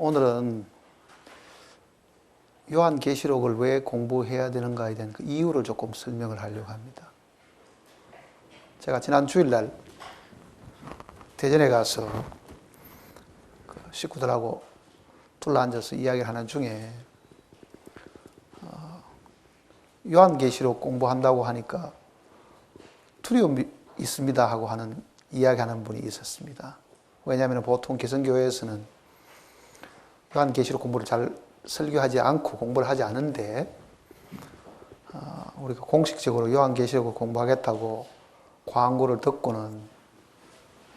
오늘은 요한계시록을 왜 공부해야 되는가에 대한 그 이유를 조금 설명을 하려고 합니다. 제가 지난 주일날 대전에 가서 그 식구들하고 둘러앉아서 이야기를 하는 중에 요한계시록 공부한다고 하니까 두려움이 있습니다 하고 하는 이야기하는 분이 있었습니다. 왜냐하면 보통 개성교회에서는 요한계시록 공부를 잘 설교하지 않고 공부를 하지 않은데 우리가 공식적으로 요한계시록을 공부하겠다고 광고를 듣고는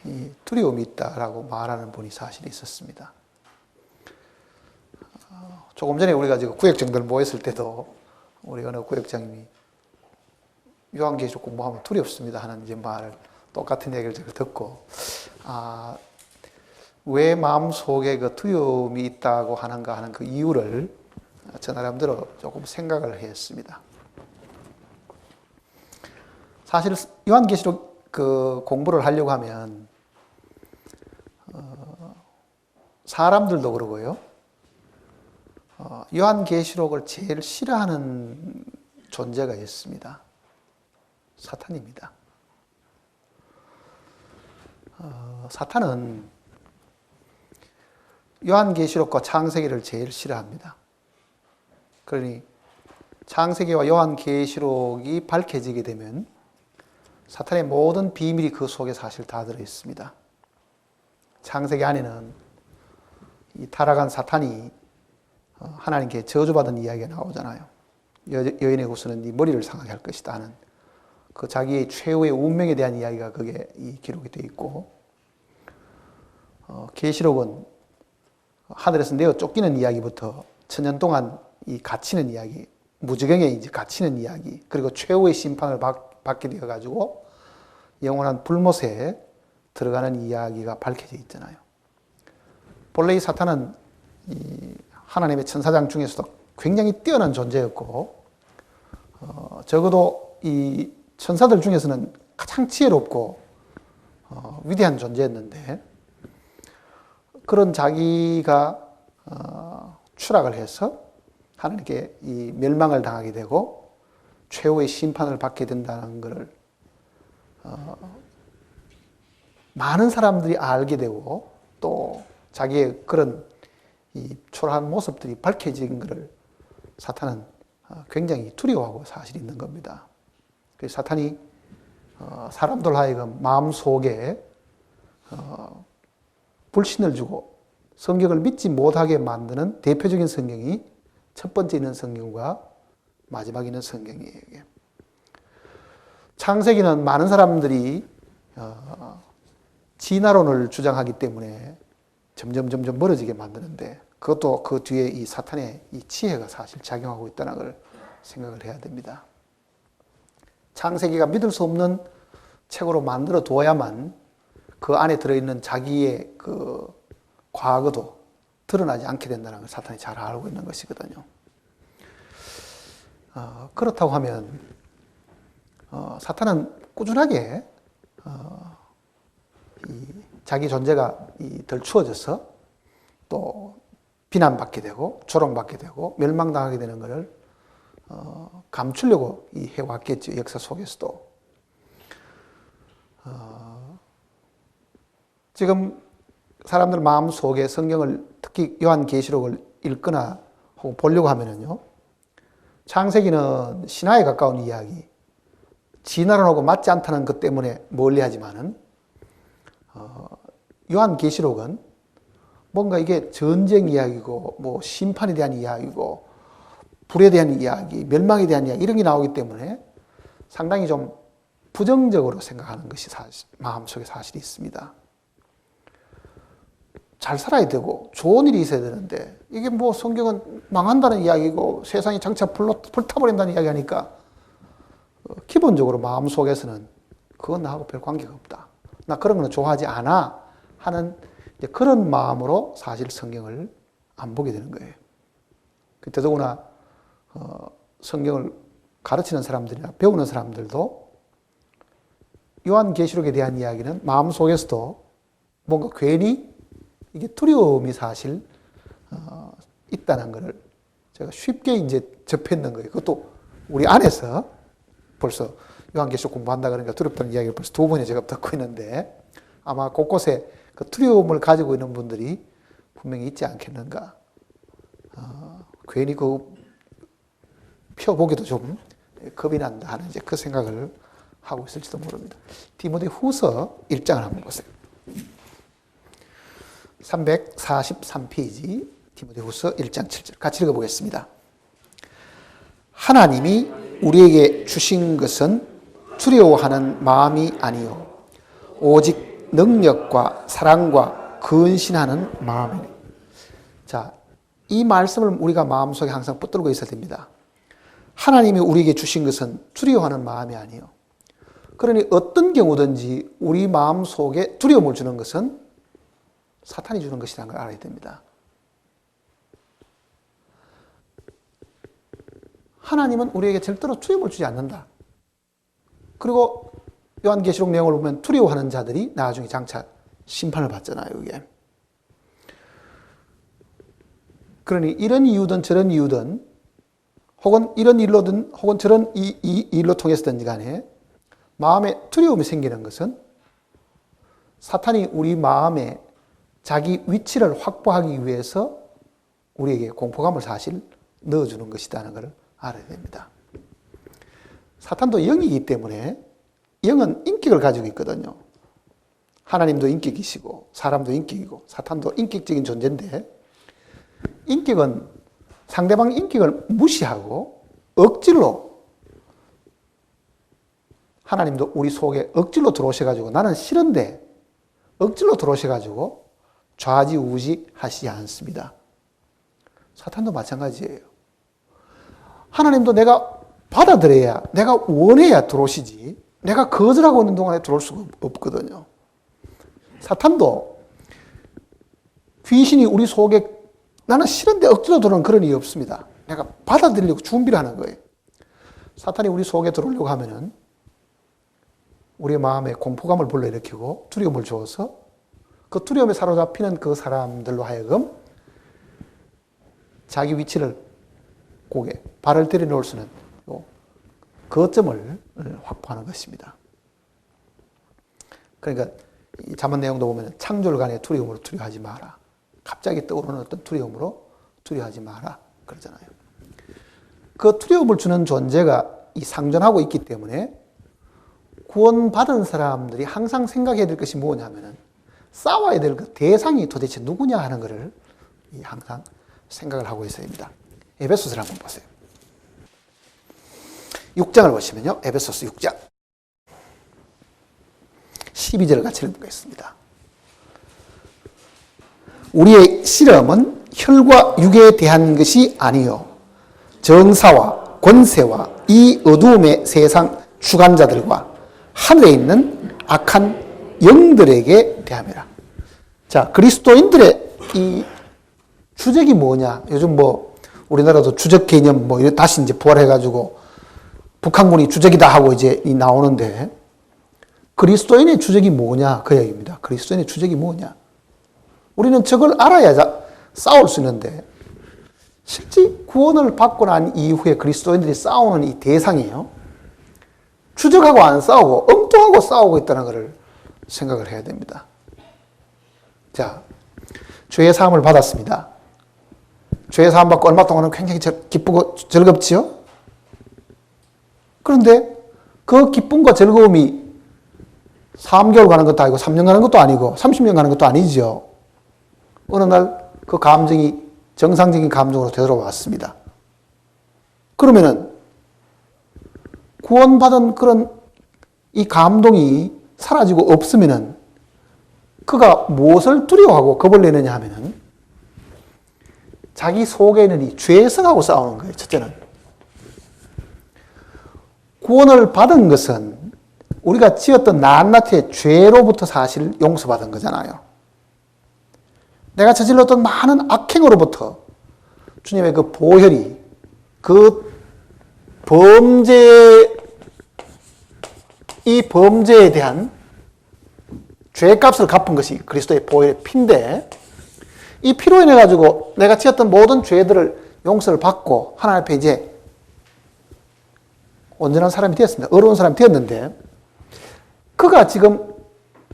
이 두려움이 있다라고 말하는 분이 사실 있었습니다. 조금 전에 우리가 지금 구역장들 모였을 때도 우리 어느 구역장님이 요한계시록 공부하면 두렵습니다 하는 이제 말을 똑같은 얘기를 제가 듣고 왜 마음속에 그 두려움이 있다고 하는가 하는 그 이유를 저 나름대로 조금 생각을 했습니다. 사실 요한계시록 그 공부를 하려고 하면 사람들도 그러고요. 요한계시록을 제일 싫어하는 존재가 있습니다. 사탄입니다. 사탄은 요한계시록과 창세기를 제일 싫어합니다. 그러니 창세기와 요한계시록이 밝혀지게 되면 사탄의 모든 비밀이 그 속에 사실 다 들어있습니다. 창세기 안에는 이 타락한 사탄이 하나님께 저주받은 이야기가 나오잖아요. 여인의 후손은 네 머리를 상하게 할 것이다 하는 그 자기의 최후의 운명에 대한 이야기가 거기에 기록이 되어 있고, 계시록은 하늘에서 내어 쫓기는 이야기부터 천년 동안 이 갇히는 이야기, 무지경에 이제 갇히는 이야기, 그리고 최후의 심판을 받게 되어 가지고 영원한 불못에 들어가는 이야기가 밝혀져 있잖아요. 본래 이 사탄은 이 하나님의 천사장 중에서도 굉장히 뛰어난 존재였고, 적어도 이 천사들 중에서는 가장 지혜롭고 위대한 존재였는데, 그런 자기가 추락을 해서 하나님께 이 멸망을 당하게 되고 최후의 심판을 받게 된다는 것을 많은 사람들이 알게 되고, 또 자기의 그런 이 초라한 모습들이 밝혀진 것을 사탄은 굉장히 두려워하고 사실 있는 겁니다. 그래서 사탄이 사람들 하여금 마음속에 불신을 주고 성경을 믿지 못하게 만드는 대표적인 성경이 첫 번째 있는 성경과 마지막에 있는 성경이에요. 창세기는 많은 사람들이 진화론을 주장하기 때문에 점점 멀어지게 만드는데, 그것도 그 뒤에 이 사탄의 이 지혜가 사실 작용하고 있다는 걸 생각을 해야 됩니다. 창세기가 믿을 수 없는 책으로 만들어 두어야만 그 안에 들어있는 자기의 그 과거도 드러나지 않게 된다는 걸 사탄이 잘 알고 있는 것이거든요. 그렇다고 하면 사탄은 꾸준하게 자기 존재가 덜 추워져서 또 비난받게 되고 조롱받게 되고 멸망당하게 되는 것을 감추려고 해왔겠죠. 역사 속에서도. 지금 사람들 마음속에 성경을, 특히 요한계시록을 읽거나 혹은 보려고 하면은요, 창세기는 신화에 가까운 이야기, 진화론하고 맞지 않다는 것 때문에 멀리하지만은 요한계시록은 뭔가 이게 전쟁 이야기고 뭐 심판에 대한 이야기고 불에 대한 이야기, 멸망에 대한 이야기 이런 게 나오기 때문에 상당히 좀 부정적으로 생각하는 것이 마음속에 사실이 있습니다. 잘 살아야 되고 좋은 일이 있어야 되는데, 이게 뭐 성경은 망한다는 이야기고 세상이 장차 불타버린다는 이야기 하니까 기본적으로 마음속에서는 그건 나하고 별 관계가 없다, 나 그런 거는 좋아하지 않아 하는 그런 마음으로 사실 성경을 안 보게 되는 거예요. 더더구나 성경을 가르치는 사람들이나 배우는 사람들도 요한계시록에 대한 이야기는 마음속에서도 뭔가 괜히 이게 두려움이 사실 있다는 것을 제가 쉽게 이제 접했는 거예요. 그것도 우리 안에서 벌써 요한계시록 공부한다 그러니까 두렵다는 이야기를 벌써 2번에 제가 듣고 있는데 아마 곳곳에 그 두려움을 가지고 있는 분들이 분명히 있지 않겠는가. 괜히 그 펴보기도 좀 겁이 난다 하는 이제 그 생각을 하고 있을지도 모릅니다. 디모데후서 1장을 한번 보세요. 343페이지 디모데후서 1장 7절 같이 읽어보겠습니다. 하나님이 우리에게 주신 것은 두려워하는 마음이 아니요 오직 능력과 사랑과 근신하는 마음이니. 자, 이 말씀을 우리가 마음속에 항상 붙들고 있어야 됩니다. 하나님이 우리에게 주신 것은 두려워하는 마음이 아니요. 그러니 어떤 경우든지 우리 마음속에 두려움을 주는 것은 사탄이 주는 것이라는 걸 알아야 됩니다. 하나님은 우리에게 절대로 두려움을 주지 않는다. 그리고 요한계시록 내용을 보면 두려워하는 자들이 나중에 장차 심판을 받잖아요. 이게. 그러니 이런 이유든 저런 이유든 혹은 이런 일로든 혹은 저런 이 일로 통해서든지 간에 마음에 두려움이 생기는 것은 사탄이 우리 마음에 자기 위치를 확보하기 위해서 우리에게 공포감을 사실 넣어주는 것이라는 것을 알아야 됩니다. 사탄도 영이기 때문에 영은 인격을 가지고 있거든요. 하나님도 인격이시고 사람도 인격이고 사탄도 인격적인 존재인데 인격은 상대방 인격을 무시하고 억지로 하나님도 우리 속에 억지로 들어오셔가지고 나는 싫은데 억지로 들어오셔가지고 좌지우지 하시지 않습니다. 사탄도 마찬가지예요. 하나님도 내가 받아들여야 내가 원해야 들어오시지 내가 거절하고 있는 동안에 들어올 수가 없거든요. 사탄도 귀신이 우리 속에 나는 싫은데 억지로 들어오는 그런 일이 없습니다. 내가 받아들이려고 준비를 하는 거예요. 사탄이 우리 속에 들어오려고 하면은 우리의 마음에 공포감을 불러일으키고 두려움을 주어서 그 두려움에 사로잡히는 그 사람들로 하여금 자기 위치를 고개, 발을 들여놓을 수 있는 거점을 확보하는 것입니다. 그러니까 이 잠언 내용도 보면 창졸간의 두려움으로 두려워하지 마라. 갑자기 떠오르는 어떤 두려움으로 두려워하지 마라 그러잖아요. 그 두려움을 주는 존재가 이 상존하고 있기 때문에 구원받은 사람들이 항상 생각해야 될 것이 뭐냐면은 싸워야 될 그 대상이 도대체 누구냐 하는 것을 항상 생각을 하고 있어야 합니다. 에베소서를 한번 보세요. 6장을 보시면요. 에베소서 6장 12절을 같이 읽어보겠습니다. 우리의 실험은 혈과 육에 대한 것이 아니요 정사와 권세와 이 어두움의 세상 주관자들과 하늘에 있는 악한 영들에게 대함이라. 자, 그리스도인들의 이 주적이 뭐냐? 요즘 뭐 우리나라도 주적 개념 뭐 다시 이제 부활해가지고 북한군이 주적이다 하고 이제 나오는데 그리스도인의 주적이 뭐냐? 그 얘기입니다. 그리스도인의 주적이 뭐냐? 우리는 저걸 알아야 싸울 수 있는데 실제 구원을 받고 난 이후에 그리스도인들이 싸우는 이 대상이에요. 주적하고 안 싸우고 엉뚱하고 싸우고 있다는 것을 생각을 해야 됩니다. 자, 죄의 사함을 받았습니다. 죄의 사함 받고 얼마 동안은 굉장히 기쁘고 즐겁지요? 그런데 그 기쁨과 즐거움이 3개월 가는 것도 아니고 3년 가는 것도 아니고 30년 가는 것도 아니죠. 어느 날 그 감정이 정상적인 감정으로 되돌아왔습니다. 그러면은 구원받은 그런 이 감동이 사라지고 없으면은 그가 무엇을 두려워하고 겁을 내느냐 하면은 자기 속에 있는 이 죄성하고 싸우는 거예요. 첫째는. 구원을 받은 것은 우리가 지었던 낱낱의 죄로부터 사실 용서받은 거잖아요. 내가 저질렀던 많은 악행으로부터 주님의 그 보혈이 그 이 범죄에 대한 죄값을 갚은 것이 그리스도의 보혈의 피인데 이 피로 인해 가지고 내가 지었던 모든 죄들을 용서를 받고 하나님 앞에 이제 온전한 사람이 되었습니다. 의로운 사람이 되었는데 그가 지금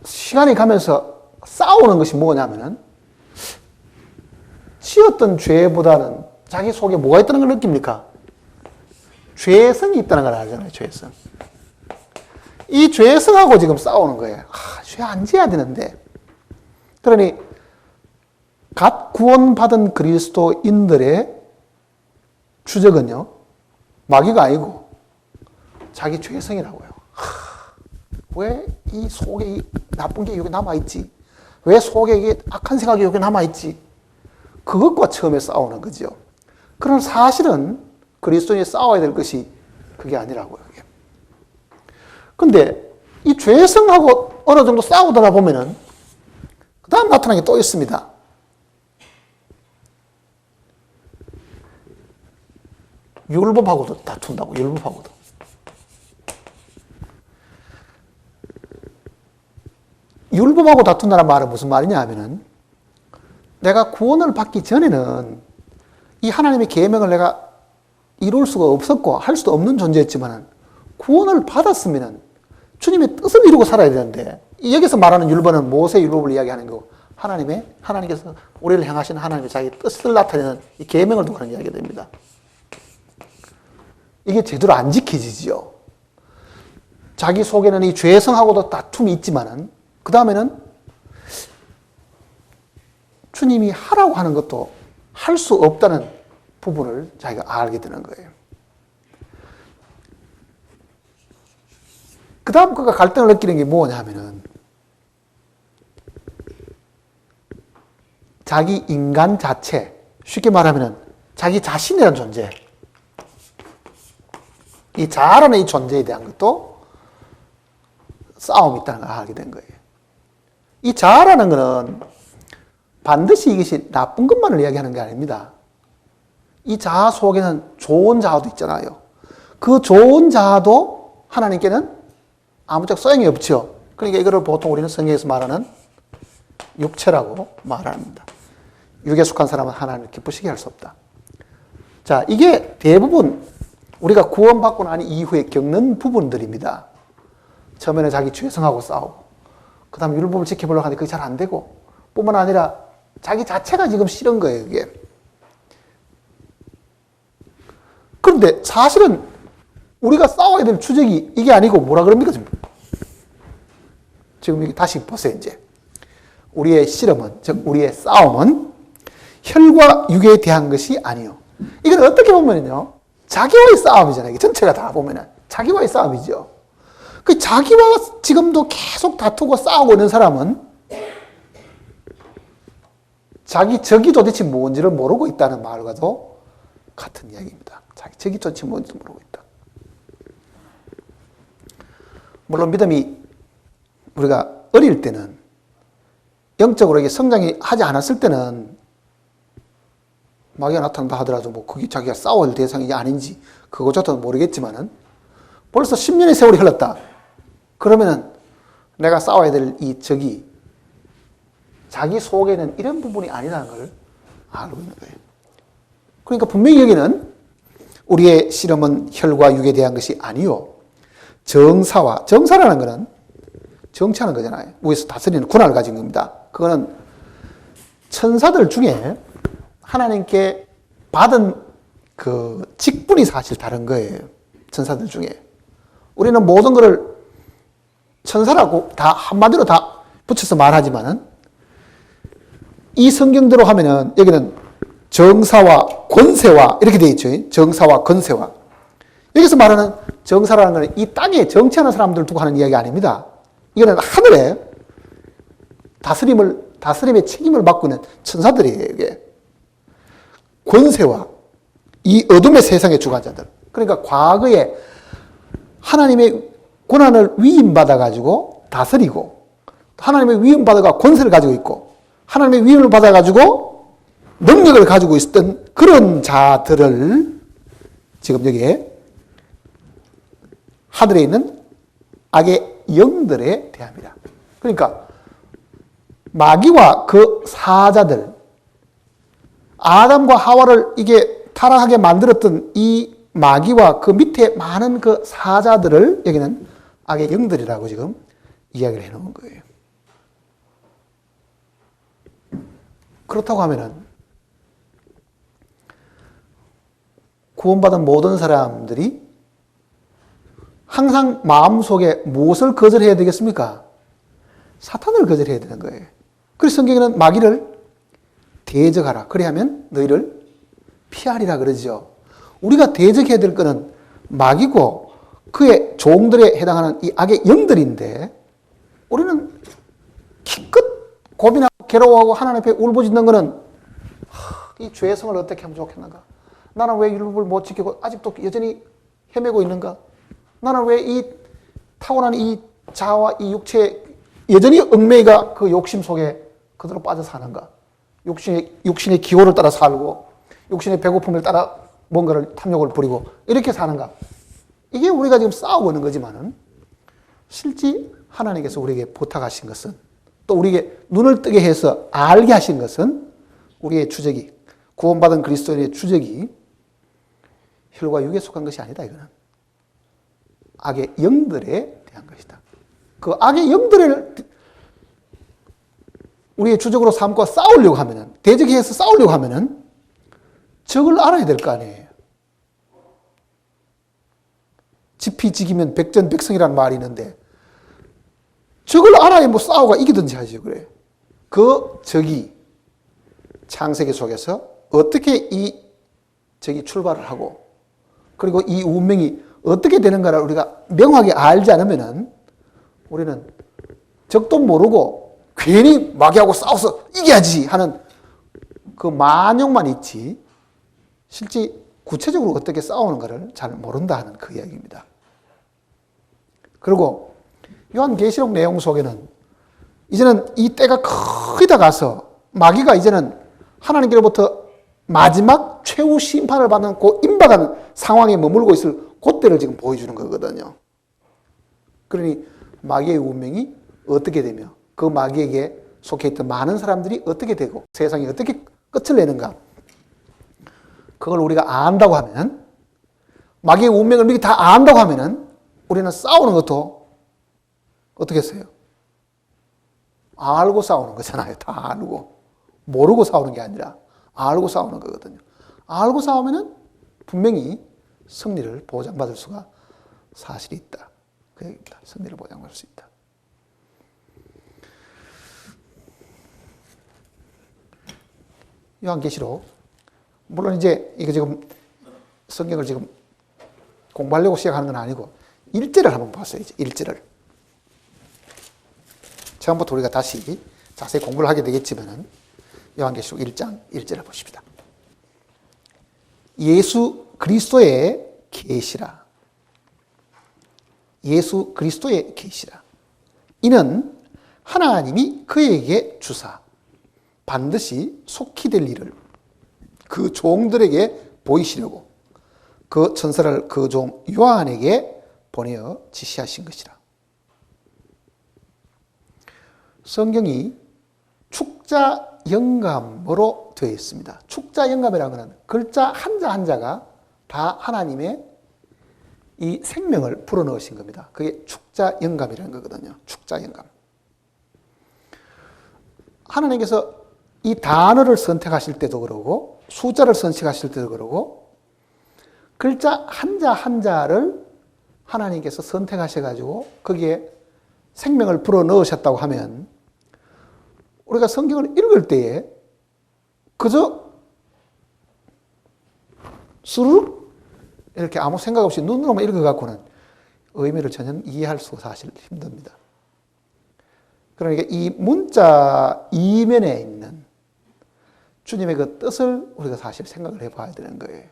시간이 가면서 싸우는 것이 뭐냐면은 지었던 죄보다는 자기 속에 뭐가 있다는 걸 느낍니까? 죄성이 있다는 걸 알잖아요. 죄성. 이 죄성하고 지금 싸우는 거예요. 죄 안 지어야 되는데. 그러니 갓 구원받은 그리스도인들의 추적은요, 마귀가 아니고 자기 죄성이라고요. 왜 이 속에 이 나쁜 게 여기 남아있지? 왜 속에 이게 악한 생각이 여기 남아있지? 그것과 처음에 싸우는 거죠. 그럼 사실은 그리스도인이 싸워야 될 것이 그게 아니라고요. 근데 이 죄성하고 어느 정도 싸우다가 보면은 그 다음 나타나는 게 또 있습니다. 율법하고도 다툰다고, 율법하고도. 율법하고 다툰다는 말은 무슨 말이냐 하면은 내가 구원을 받기 전에는 이 하나님의 계명을 내가 이룰 수가 없었고 할 수도 없는 존재였지만 구원을 받았으면 주님의 뜻을 이루고 살아야 되는데 여기서 말하는 율법은 모세 율법을 이야기하는 거고 하나님께서 우리를 향하신 하나님의 자기 뜻을 나타내는 이 계명을 두고 하는 이야기가 됩니다. 이게 제대로 안 지켜지지요. 자기 속에는 이 죄성하고도 다툼이 있지만은 그 다음에는 주님이 하라고 하는 것도 할 수 없다는 부분을 자기가 알게 되는 거예요. 그 다음 그가 갈등을 느끼는 게 뭐냐 하면은 자기 인간 자체, 쉽게 말하면은 자기 자신이라는 존재, 이 자아라는 이 존재에 대한 것도 싸움이 있다는 걸 알게 된 거예요. 이 자아라는 것은 반드시 이것이 나쁜 것만을 이야기하는 게 아닙니다. 이 자아 속에는 좋은 자아도 있잖아요. 그 좋은 자아도 하나님께는 아무짝에 소용이 없죠. 그러니까 이거를 보통 우리는 성경에서 말하는 육체라고 말합니다. 육에 속한 사람은 하나님을 기쁘시게 할 수 없다. 자, 이게 대부분 우리가 구원받고 난 이후에 겪는 부분들입니다. 처음에는 자기 죄성하고 싸우고, 그 다음에 율법을 지켜보려고 하는데 그게 잘 안 되고, 뿐만 아니라 자기 자체가 지금 싫은 거예요, 이게. 그런데 사실은 우리가 싸워야 될 주적이 이게 아니고 뭐라 그럽니까, 지금 여기 다시 보세요, 이제. 우리의 씨름은, 즉, 우리의 싸움은 혈과 육에 대한 것이 아니요. 이건 어떻게 보면요, 자기와의 싸움이잖아요. 이게 전체가 다 보면은. 자기와의 싸움이죠. 그 자기와 지금도 계속 다투고 싸우고 있는 사람은 자기 적이 도대체 뭔지를 모르고 있다는 말과도 같은 이야기입니다. 자기 적이 도대체 뭔지도 모르고 있다. 물론 믿음이 우리가 어릴 때는 영적으로 이게 성장이 하지 않았을 때는 마귀가 나타난다 하더라도 뭐 그게 자기가 싸워야 할 대상이 아닌지 그거조차도 모르겠지만은 벌써 10년의 세월이 흘렀다. 그러면은 내가 싸워야 될 이 적이 자기 속에는 이런 부분이 아니라는 걸 알고 있는 거예요. 그러니까 분명히 여기는 우리의 씨름은 혈과 육에 대한 것이 아니요. 정사라는 것은 정치하는 거잖아요. 위에서 다스리는 군화를 가진 겁니다. 그거는 천사들 중에 하나님께 받은 그 직분이 사실 다른 거예요. 천사들 중에. 우리는 모든 것을 천사라고 다 한마디로 다 붙여서 말하지만은 이 성경대로 하면은 여기는 정사와 권세와 이렇게 되어 있죠. 정사와 권세와. 여기서 말하는 정사라는 것은 이 땅에 정치하는 사람들 두고 하는 이야기 아닙니다. 이거는 하늘에 다스림의 책임을 맡고 있는 천사들이에요, 이게. 권세와 이 어둠의 세상의 주관자들. 그러니까 과거에 하나님의 고난을 위임받아가지고 다스리고, 하나님의 위임받아가 권세를 가지고 있고, 하나님의 위임을 받아가지고 능력을 가지고 있었던 그런 자들을 지금 여기에 하늘에 있는 악의 영들에 대합니다. 그러니까 마귀와 그 사자들, 아담과 하와를 이게 타락하게 만들었던 이 마귀와 그 밑에 많은 그 사자들을 여기는 악의 영들이라고 지금 이야기를 해놓은 거예요. 그렇다고 하면은 구원받은 모든 사람들이 항상 마음속에 무엇을 거절해야 되겠습니까? 사탄을 거절해야 되는 거예요. 그래서 성경에는 마귀를 대적하라. 그래야면 너희를 피하리라 그러죠. 우리가 대적해야 될 것은 마귀고 그의 종들에 해당하는 이 악의 영들인데 우리는 기껏 고민하고 괴로워하고 하나님 앞에 울부짖는 것은 이 죄성을 어떻게 하면 좋겠는가? 나는 왜 율법을 못 지키고 아직도 여전히 헤매고 있는가? 나는 왜 이 타고난 이 자아와 이 육체에 여전히 얽매이가 그 욕심 속에 그대로 빠져 사는가? 육신의 기호를 따라 살고 육신의 배고픔을 따라 뭔가를 탐욕을 부리고 이렇게 사는가? 이게 우리가 지금 싸우고 있는 거지만은 실제 하나님께서 우리에게 부탁하신 것은 또 우리에게 눈을 뜨게 해서 알게 하신 것은 우리의 주적이 구원받은 그리스도인의 주적이 혈과 육에 속한 것이 아니다 이거는 악의 영들에 대한 것이다. 그 악의 영들을 우리의 주적으로 삼고 싸우려고 하면은 대적해서 싸우려고 하면은 적을 알아야 될 거 아니에요. 지피지기면 백전백승이라는 말이 있는데 적을 알아야 뭐 싸우고 이기든지 하죠. 그래. 그 적이 창세기 속에서 어떻게 이 적이 출발을 하고 그리고 이 운명이 어떻게 되는가를 우리가 명확하게 알지 않으면은 우리는 적도 모르고 괜히 마귀하고 싸워서 이겨야지 하는 그 만용만 있지 실제 구체적으로 어떻게 싸우는가를 잘 모른다 하는 그 이야기입니다. 그리고 요한계시록 내용 속에는 이제는 이 때가 거의 다 가서 마귀가 이제는 하나님께로부터 마지막 최후 심판을 받는 그 임박한 상황에 머물고 있을 그때를 지금 보여주는 거거든요. 그러니 마귀의 운명이 어떻게 되며 그 마귀에게 속해 있던 많은 사람들이 어떻게 되고 세상이 어떻게 끝을 내는가 그걸 우리가 안다고 하면 마귀의 운명을 미리 다 안다고 하면은 우리는 싸우는 것도 어떻게 했어요? 알고 싸우는 거잖아요. 다 알고. 모르고 싸우는 게 아니라 알고 싸우는 거거든요. 알고 싸우면은 분명히 승리를 보장받을 수가 사실이 있다. 그 얘기입니다. 승리를 보장받을 수 있다. 요한계시록. 물론 이제 이거 지금 성경을 지금 공부하려고 시작하는 건 아니고 1절을 한번 봤어요. 이제 1절을. 처음부터 우리가 다시 자세히 공부를 하게 되겠지만은 요한계시록 1장 1절을 보십시다. 예수 그리스도의 계시라. 예수 그리스도의 계시라. 이는 하나님이 그에게 주사 반드시 속히 될 일을 그 종들에게 보이시려고 그 천사를 그 종 요한에게 보내어 지시하신 것이라. 성경이 축자 영감으로 되어 있습니다. 축자 영감이라는 것은 글자 한자 한자가 다 하나님의 이 생명을 불어넣으신 겁니다. 그게 축자 영감이라는 거거든요. 축자 영감. 하나님께서 이 단어를 선택하실 때도 그러고 숫자를 선택하실 때도 그러고 글자 한자 한자를 하나님께서 선택하셔가지고 거기에 생명을 불어넣으셨다고 하면 우리가 성경을 읽을 때에 그저 스르륵 이렇게 아무 생각 없이 눈으로만 읽어갖고는 의미를 전혀 이해할 수가 사실 힘듭니다. 그러니까 이 문자 이면에 있는 주님의 그 뜻을 우리가 사실 생각을 해봐야 되는 거예요.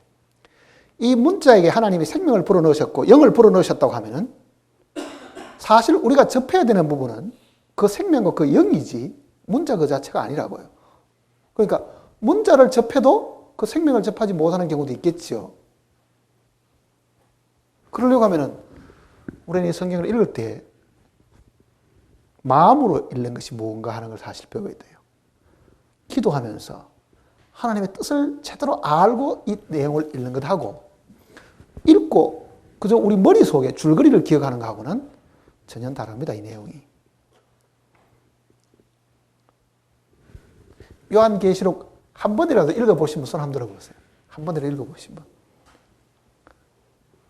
이 문자에게 하나님이 생명을 불어넣으셨고 영을 불어넣으셨다고 하면은 사실 우리가 접해야 되는 부분은 그 생명과 그 영이지 문자 그 자체가 아니라고요. 그러니까 문자를 접해도 그 생명을 접하지 못하는 경우도 있겠죠. 그러려고 하면은 우리는 이 성경을 읽을 때 마음으로 읽는 것이 무언가 하는 걸 사실 배워야 돼요. 기도하면서 하나님의 뜻을 제대로 알고 이 내용을 읽는 것하고 읽고 그저 우리 머릿속에 줄거리를 기억하는 것하고는 전혀 다릅니다. 이 내용이. 요한계시록 한 번이라도 읽어보신 분 손 한번 들어보세요. 한 번이라도 읽어보신 분.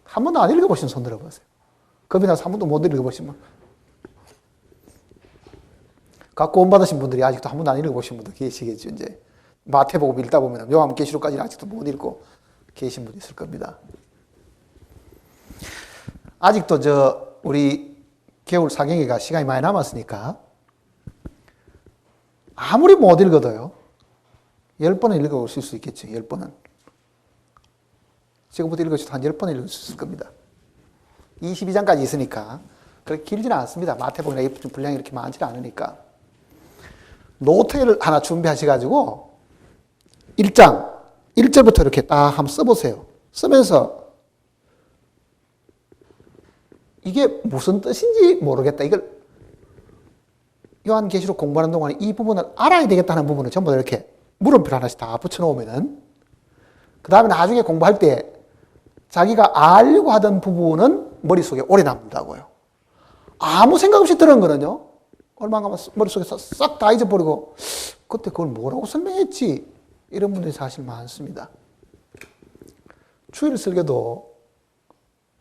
한 번도 안 읽어보신 손 들어보세요. 겁이 나서 한 번도 못 읽어보신 분. 갖고 온 받으신 분들이 아직도 한 번도 안 읽어보신 분도 계시겠죠. 이제 마태복음 읽다 보면 요한계시록까지는 아직도 못 읽고 계신 분이 있을 겁니다. 아직도 우리 겨울 사경회가 시간이 많이 남았으니까 아무리 못 읽어도요 10번은 읽어보실 수 있겠죠. 10번은. 지금부터 읽으셔도 한 10번은 읽을 수 있을 겁니다. 22장까지 있으니까 그렇게 길지는 않습니다. 마태복음이나 분량이 이렇게 많지는 않으니까. 노트를 하나 준비하셔가지고 1장 1절부터 이렇게 딱 한번 써보세요. 쓰면서 이게 무슨 뜻인지 모르겠다. 이걸 요한계시록 공부하는 동안에 이 부분을 알아야 되겠다는 부분을 전부 다 이렇게 물음표 하나씩 다 붙여놓으면은 그 다음에 나중에 공부할 때 자기가 알려고 하던 부분은 머릿속에 오래 남는다고요. 아무 생각 없이 들은 거는요. 얼마 가면 머릿속에서 싹 다 잊어버리고 그때 그걸 뭐라고 설명했지? 이런 분들이 사실 많습니다. 주일 설교도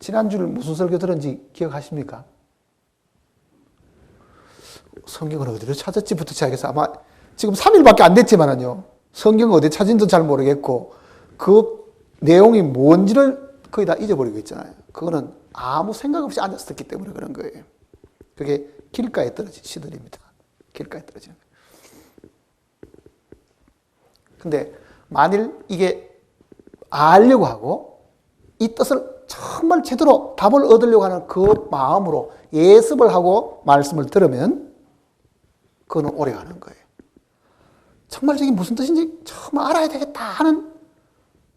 지난주를 무슨 설교 들은지 기억하십니까? 성경을 어디로 찾았지부터 시작해서 아마 지금 3일밖에 안 됐지만은요. 성경을 어디 찾은지도 잘 모르겠고 그 내용이 뭔지를 거의 다 잊어버리고 있잖아요. 그거는 아무 생각 없이 앉아서 듣기 때문에 그런 거예요. 그게 길가에 떨어진 시들입니다. 길가에 떨어지는 거예요. 근데 만일 이게 알려고 하고 이 뜻을 정말 제대로 답을 얻으려고 하는 그 마음으로 예습을 하고 말씀을 들으면 그거는 오래 가는 거예요. 정말 저게 무슨 뜻인지 정말 알아야 되겠다 하는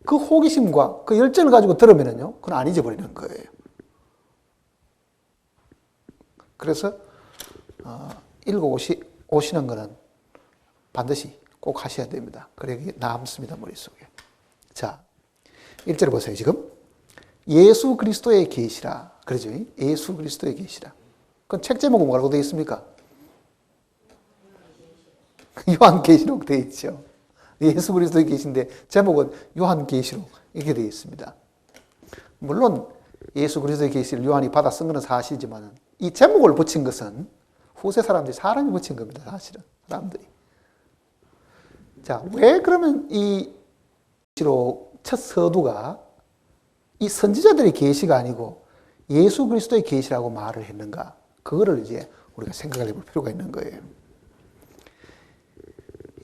그 호기심과 그 열정을 가지고 들으면요, 그건 안 잊어버리는 거예요. 그래서 읽어오시는 거는 반드시 꼭 하셔야 됩니다. 그래야 남습니다, 머릿속에. 자, 1절 보세요, 지금. 예수 그리스도의 계시라. 그러죠? 예수 그리스도의 계시라. 그건 책 제목은 뭐라고 되어 있습니까? 요한계시록 되어 있죠. 예수 그리스도의 계시인데 제목은 요한계시록 이렇게 되어 있습니다. 물론 예수 그리스도의 계시를 요한이 받아 쓴 것은 사실이지만 이 제목을 붙인 것은 후세 사람이 붙인 겁니다. 사실은 사람들이. 자, 왜 그러면 이 계시록 첫 서두가 이 선지자들의 계시가 아니고 예수 그리스도의 계시라고 말을 했는가? 그거를 이제 우리가 생각을 해볼 필요가 있는 거예요.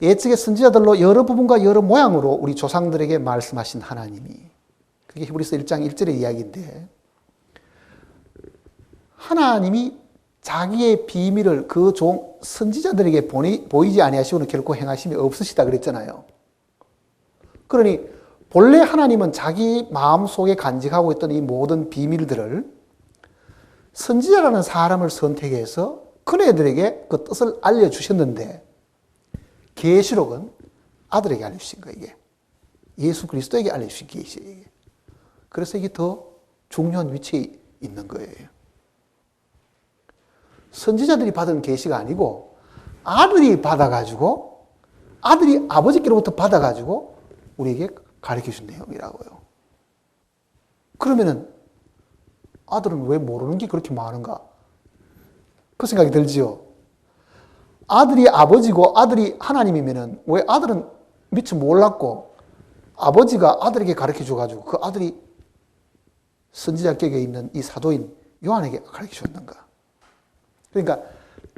예측의 선지자들로 여러 부분과 여러 모양으로 우리 조상들에게 말씀하신 하나님이, 그게 히브리서 1장 1절의 이야기인데, 하나님이 자기의 비밀을 그 선지자들에게 보이지 아니하시고는 결코 행하심이 없으시다 그랬잖아요. 그러니 본래 하나님은 자기 마음속에 간직하고 있던 이 모든 비밀들을 선지자라는 사람을 선택해서 그네들에게 그 뜻을 알려주셨는데, 계시록은 아들에게 알려주신 거예요, 이게. 예수 그리스도에게 알려주신 계시예요, 이게. 그래서 이게 더 중요한 위치에 있는 거예요. 선지자들이 받은 계시가 아니고 아들이 받아가지고, 아들이 아버지께로부터 받아가지고 우리에게 가르쳐준 내용이라고요. 그러면은 아들은 왜 모르는 게 그렇게 많은가? 그 생각이 들지요. 아들이 아버지고 아들이 하나님이면은 왜 아들은 미처 몰랐고 아버지가 아들에게 가르쳐줘가지고 그 아들이 선지자격에 있는 이 사도인 요한에게 가르쳐줬는가? 그러니까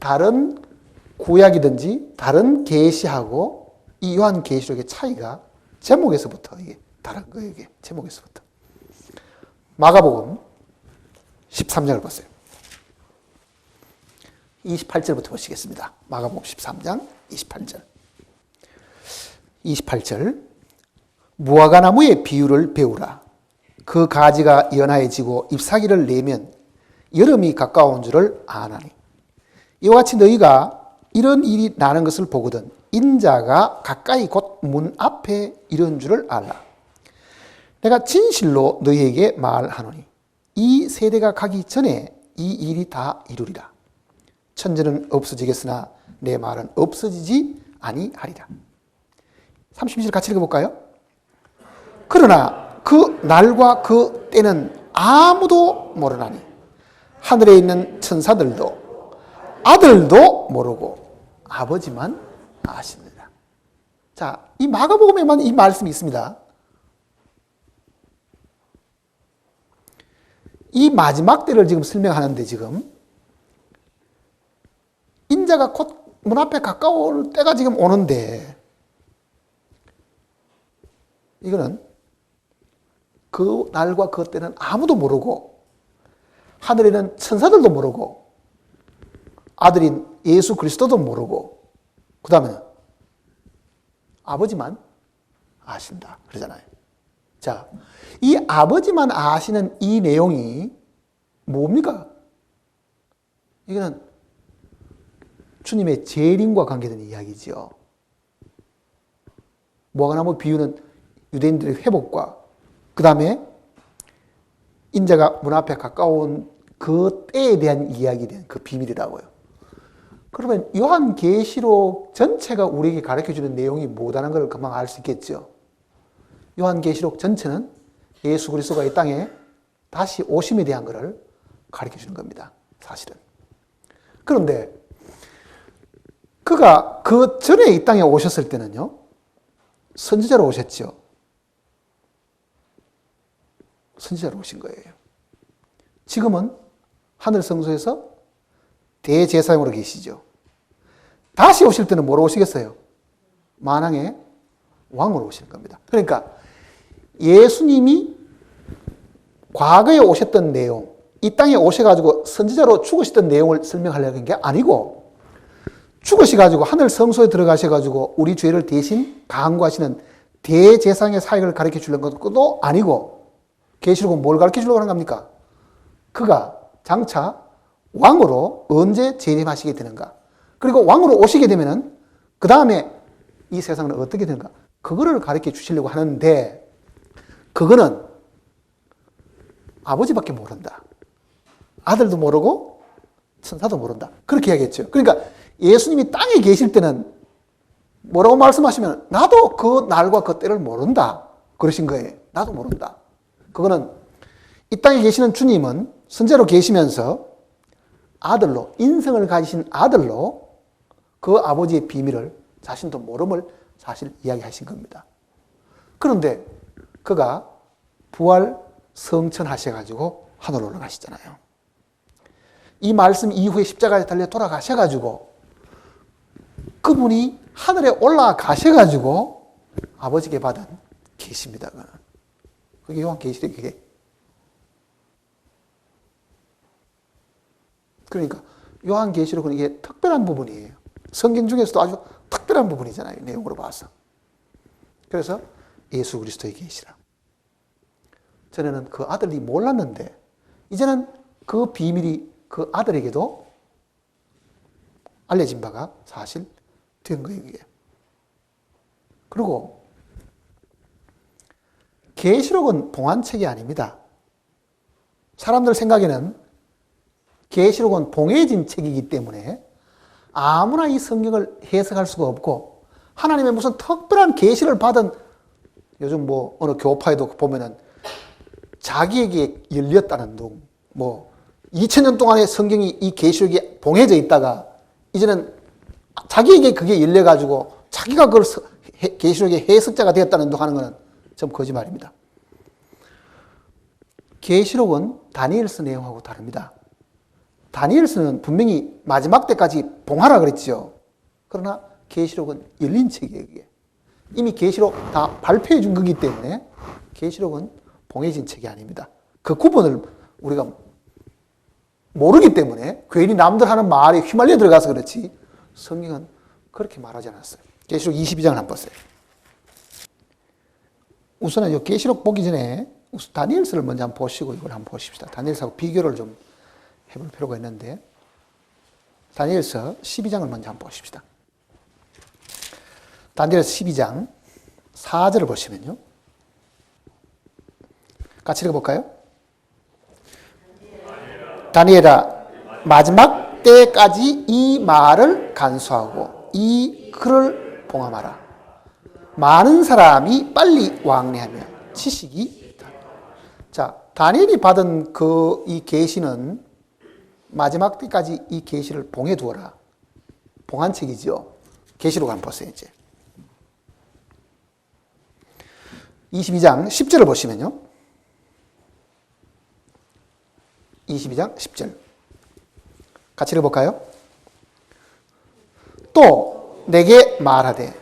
다른 구약이든지 다른 계시하고 이 요한 계시록의 차이가 제목에서부터 이게 다른 거예요, 이게. 제목에서부터. 마가복음 13장을 보세요. 28절부터 보시겠습니다. 마가복음 13장 28절. 28절. 무화과나무의 비유를 배우라. 그 가지가 연하해지고 잎사귀를 내면 여름이 가까운 줄을 아나니. 이와 같이 너희가 이런 일이 나는 것을 보거든 인자가 가까이 곧 문 앞에 이른 줄을 알라. 내가 진실로 너희에게 말하노니 이 세대가 가기 전에 이 일이 다 이루리라. 천지는 없어지겠으나 내 말은 없어지지 아니하리라. 32절 같이 읽어볼까요? 그러나 그 날과 그 때는 아무도 모르나니 하늘에 있는 천사들도 아들도 모르고 아버지만 아시느니라. 자, 이 마가복음에만 이 말씀이 있습니다. 이 마지막 때를 지금 설명하는데 지금 인자가 곧 문 앞에 가까울 때가 지금 오는데 이거는 그 날과 그 때는 아무도 모르고 하늘에는 천사들도 모르고 아들인 예수 그리스도도 모르고 그 다음에는 아버지만 아신다 그러잖아요. 자, 이 아버지만 아시는 이 내용이 뭡니까? 이거는 주님의 재림과 관계된 이야기죠. 무화과나무 비유는 유대인들의 회복과 그 다음에 인자가 문 앞에 가까운 그 때에 대한 이야기에 대한 그 비밀이라고요. 그러면 요한계시록 전체가 우리에게 가르쳐주는 내용이 뭐다는 걸 금방 알 수 있겠죠. 요한계시록 전체는 예수 그리스도가 이 땅에 다시 오심에 대한 것을 가르쳐주는 겁니다. 사실은. 그런데 그가 그 전에 이 땅에 오셨을 때는요. 선지자로 오셨죠. 선지자로 오신 거예요. 지금은 하늘 성소에서 대제사장으로 계시죠. 다시 오실 때는 뭐로 오시겠어요? 만왕의 왕으로 오시는 겁니다. 그러니까 예수님이 과거에 오셨던 내용, 이 땅에 오셔가지고 선지자로 죽으셨던 내용을 설명하려고 한 게 아니고 죽으셔가지고 하늘 성소에 들어가셔가지고 우리 죄를 대신 강구하시는 대제사장의 사역을 가르쳐 주려는 것도 아니고 계시록은 뭘 가르쳐 주려고 하는 겁니까? 그가 장차 왕으로 언제 재림하시게 되는가? 그리고 왕으로 오시게 되면은 그 다음에 이 세상은 어떻게 되는가? 그거를 가르쳐 주시려고 하는데 그거는 아버지밖에 모른다. 아들도 모르고 천사도 모른다. 그렇게 이야기했죠. 그러니까 예수님이 땅에 계실 때는 뭐라고 말씀하시면 나도 그 날과 그 때를 모른다. 그러신 거예요. 나도 모른다. 그거는 이 땅에 계시는 주님은 선제로 계시면서 아들로 인성을 가지신 아들로 그 아버지의 비밀을 자신도 모름을 사실 이야기하신 겁니다. 그런데 그가 부활 성천하셔가지고 하늘로 올라가시잖아요. 이 말씀 이후에 십자가에 달려 돌아가셔가지고 그분이 하늘에 올라가셔가지고 아버지께 받은 계시입니다. 그게 요한계시록이에요. 그러니까 요한계시록은 이게 특별한 부분이에요. 성경 중에서도 아주 특별한 부분이잖아요. 내용으로 봐서. 그래서 예수 그리스도의 계시라. 전에는 그 아들이 몰랐는데 이제는 그 비밀이 그 아들에게도 알려진 바가 사실 된 거예요. 이게. 그리고 계시록은 봉안책이 아닙니다. 사람들 생각에는 계시록은 봉해진 책이기 때문에 아무나 이 성경을 해석할 수가 없고 하나님의 무슨 특별한 계시를 받은 요즘 뭐 어느 교파에도 보면은 자기에게 열렸다는 둥, 뭐 2000년 동안의 성경이 이 계시록이 봉해져 있다가 이제는 자기에게 그게 열려가지고 자기가 그걸 계시록의 해석자가 되었다는 둥 하는 것은 좀 거짓말입니다. 계시록은 다니엘서 내용하고 다릅니다. 다니엘서는 분명히 마지막 때까지 봉하라 그랬죠. 그러나 계시록은 열린 책이에요. 이게. 이미 계시록 다 발표해 준 거기 때문에 계시록은 봉해진 책이 아닙니다. 그 구분을 우리가 모르기 때문에 괜히 남들 하는 말에 휘말려 들어가서 그렇지 성경은 그렇게 말하지 않았어요. 계시록 22장을 한번 보세요. 우선은 이 계시록 보기 전에 다니엘서를 먼저 한번 보시고 이걸 한번 보십시다. 다니엘서하고 비교를 좀 해볼 필요가 있는데 다니엘서 12장을 먼저 한번 보십시다. 다니엘 12장 4절을 보시면요. 같이 읽어볼까요? 다니엘아, 마지막 때까지 이 말을 간수하고 이 글을 봉함하라. 많은 사람이 빨리 왕래하며 지식이 있다. 자, 다니엘이 받은 이 계시는 마지막 때까지 이 계시를 봉해 두어라. 봉한 책이죠. 계시록 한번 보세요, 이제. 22장 10절을 보시면요. 22장 10절. 같이 읽어볼까요? 또 내게 말하되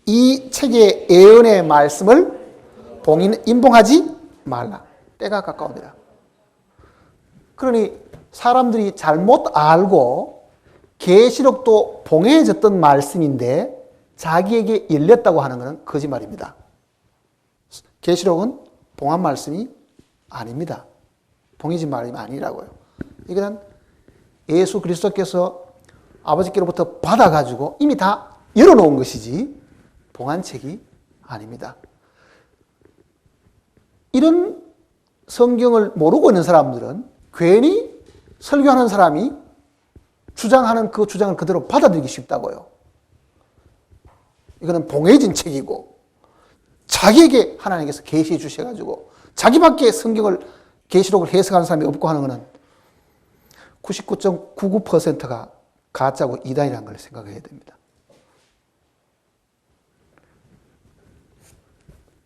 이 책의 예언의 말씀을 임봉하지 말라. 때가 가까우니라. 그러니 사람들이 잘못 알고 계시록도 봉해졌던 말씀인데 자기에게 열렸다고 하는 것은 거짓말입니다. 계시록은 봉한 말씀이 아닙니다. 봉해진 말씀이 아니라고요. 이거는 예수 그리스도께서 아버지께로부터 받아가지고 이미 다 열어놓은 것이지 봉한 책이 아닙니다. 이런 성경을 모르고 있는 사람들은 괜히 설교하는 사람이 주장하는 그 주장을 그대로 받아들이기 쉽다고요. 이거는 봉해진 책이고 자기에게 하나님께서 계시해 주셔가지고 자기밖에 성경을 계시록을 해석하는 사람이 없고 하는 것은 99.99%가 가짜고 이단이라는 걸 생각해야 됩니다.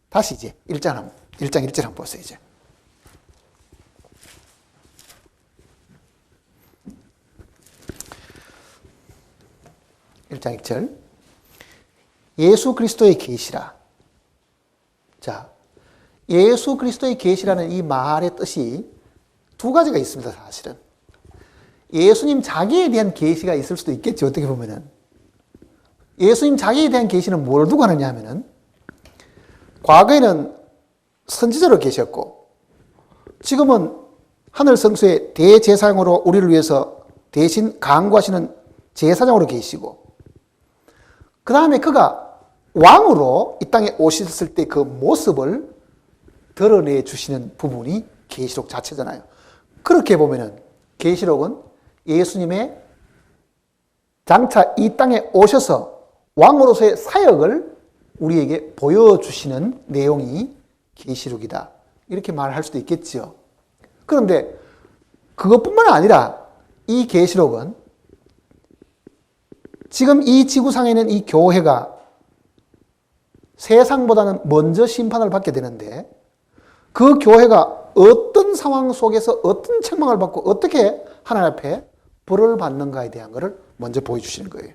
다시 이제 1장 1절 한번 보세요. 이제. (1장 1절) 예수 그리스도의 계시라. 자, 예수 그리스도의 계시라는 이 말의 뜻이 두 가지가 있습니다. 사실은 예수님 자기에 대한 계시가 있을 수도 있겠죠. 어떻게 보면은 예수님 자기에 대한 계시는 뭘 두고 하느냐 하면은 과거에는 선지자로 계셨고 지금은 하늘 성소의 대제사장으로 우리를 위해서 대신 강구하시는 제사장으로 계시고 그 다음에 그가 왕으로 이 땅에 오셨을 때 그 모습을 드러내 주시는 부분이 계시록 자체잖아요. 그렇게 보면은 계시록은 예수님의 장차 이 땅에 오셔서 왕으로서의 사역을 우리에게 보여주시는 내용이 계시록이다. 이렇게 말할 수도 있겠죠. 그런데 그것뿐만 아니라 이 계시록은 지금 이 지구상에 있는 이 교회가 세상보다는 먼저 심판을 받게 되는데 그 교회가 어떤 상황 속에서 어떤 책망을 받고 어떻게 하나님 앞에 벌을 받는가에 대한 것을 먼저 보여주시는 거예요.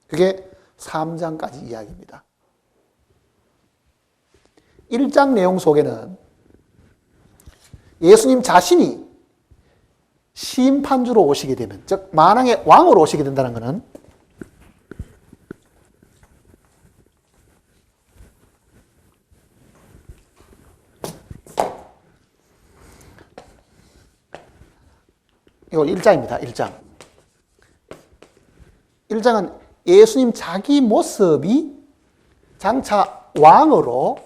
그게 3장까지 이야기입니다. 1장 내용 속에는 예수님 자신이 심판주로 오시게 되면, 즉 만왕의 왕으로 오시게 된다는 것은 이거 1장입니다. 1장. 1장은 예수님 자기 모습이 장차 왕으로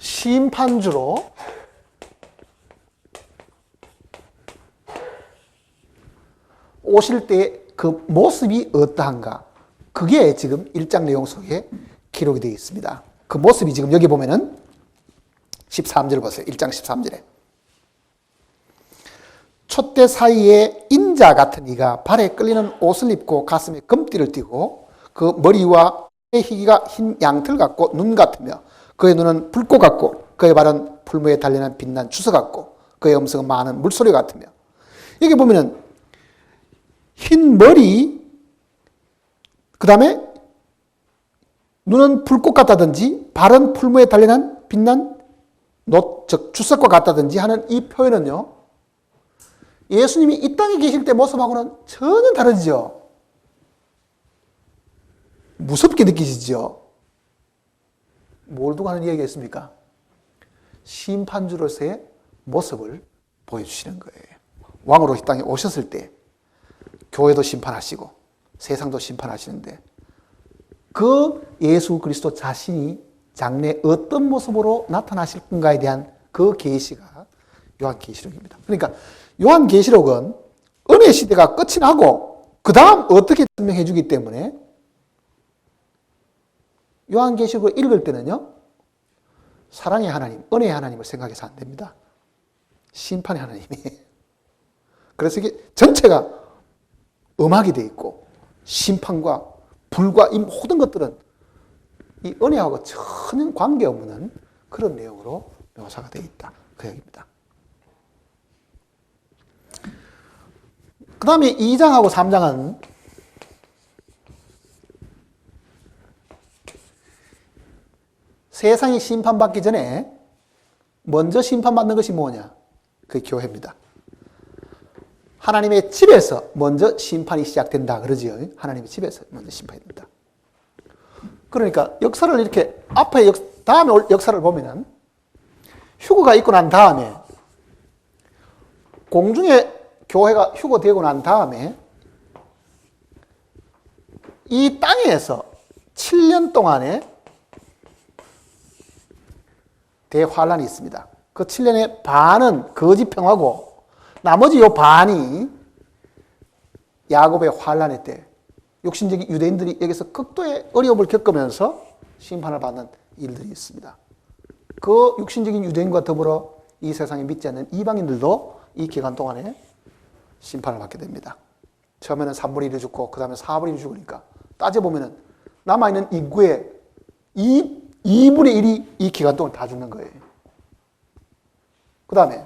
심판주로 오실 때 그 모습이 어떠한가, 그게 지금 1장 내용 속에 기록이 되어 있습니다. 그 모습이 지금 여기 보면은 13절 보세요. 1장 13절에 촛대 사이에 인자 같은 이가 발에 끌리는 옷을 입고 가슴에 금띠를 띠고 그 머리와 희기가 흰 양털 같고 눈 같으며 그의 눈은 불꽃 같고 그의 발은 풀무에 달리는 빛난 주석 같고 그의 음성은 많은 물소리 같으며, 여기 보면은 흰 머리, 그 다음에 눈은 불꽃 같다든지 발은 풀무에 달리는 빛난 놋, 즉 주석과 같다든지 하는 이 표현은요, 예수님이 이 땅에 계실 때 모습하고는 전혀 다르죠. 무섭게 느끼시죠. 뭘 두고 하는 이야기가 있습니까? 심판주로서의 모습을 보여주시는 거예요. 왕으로 이 땅에 오셨을 때 교회도 심판하시고 세상도 심판하시는데 그 예수 그리스도 자신이 장래에 어떤 모습으로 나타나실 건가에 대한 그 계시가 요한계시록입니다. 그러니까 요한계시록은 은혜 시대가 끝이 나고 그 다음 어떻게 설명해 주기 때문에 요한계시록을 읽을 때는요, 사랑의 하나님, 은혜의 하나님을 생각해서 안 됩니다. 심판의 하나님이. 그래서 이게 전체가 음악이 되어 있고 심판과 불과 이 모든 것들은 이 은혜하고 전혀 관계없는 그런 내용으로 묘사가 되어 있다. 그 얘기입니다. 그 다음에 2장하고 3장은 세상이 심판받기 전에 먼저 심판받는 것이 뭐냐? 그게 교회입니다. 하나님의 집에서 먼저 심판이 시작된다 그러지요. 하나님의 집에서 먼저 심판이 된다. 그러니까 역사를 이렇게 앞에 다음에 올 역사를 보면은 휴거가 있고 난 다음에 공중에 교회가 휴거되고 난 다음에 이 땅에서 7년 동안에 대환란이 있습니다. 그 7년의 반은 거짓 평화고 나머지 요 반이 야곱의 환란의 때 육신적인 유대인들이 여기서 극도의 어려움을 겪으면서 심판을 받는 일들이 있습니다. 그 육신적인 유대인과 더불어 이 세상에 믿지 않는 이방인들도 이 기간 동안에 심판을 받게 됩니다. 처음에는 3분의 1이 죽고 그 다음에 4분의 1이 죽으니까 따져보면 남아있는 인구의 2분의 1이 이 기간 동안 다 죽는 거예요. 그 다음에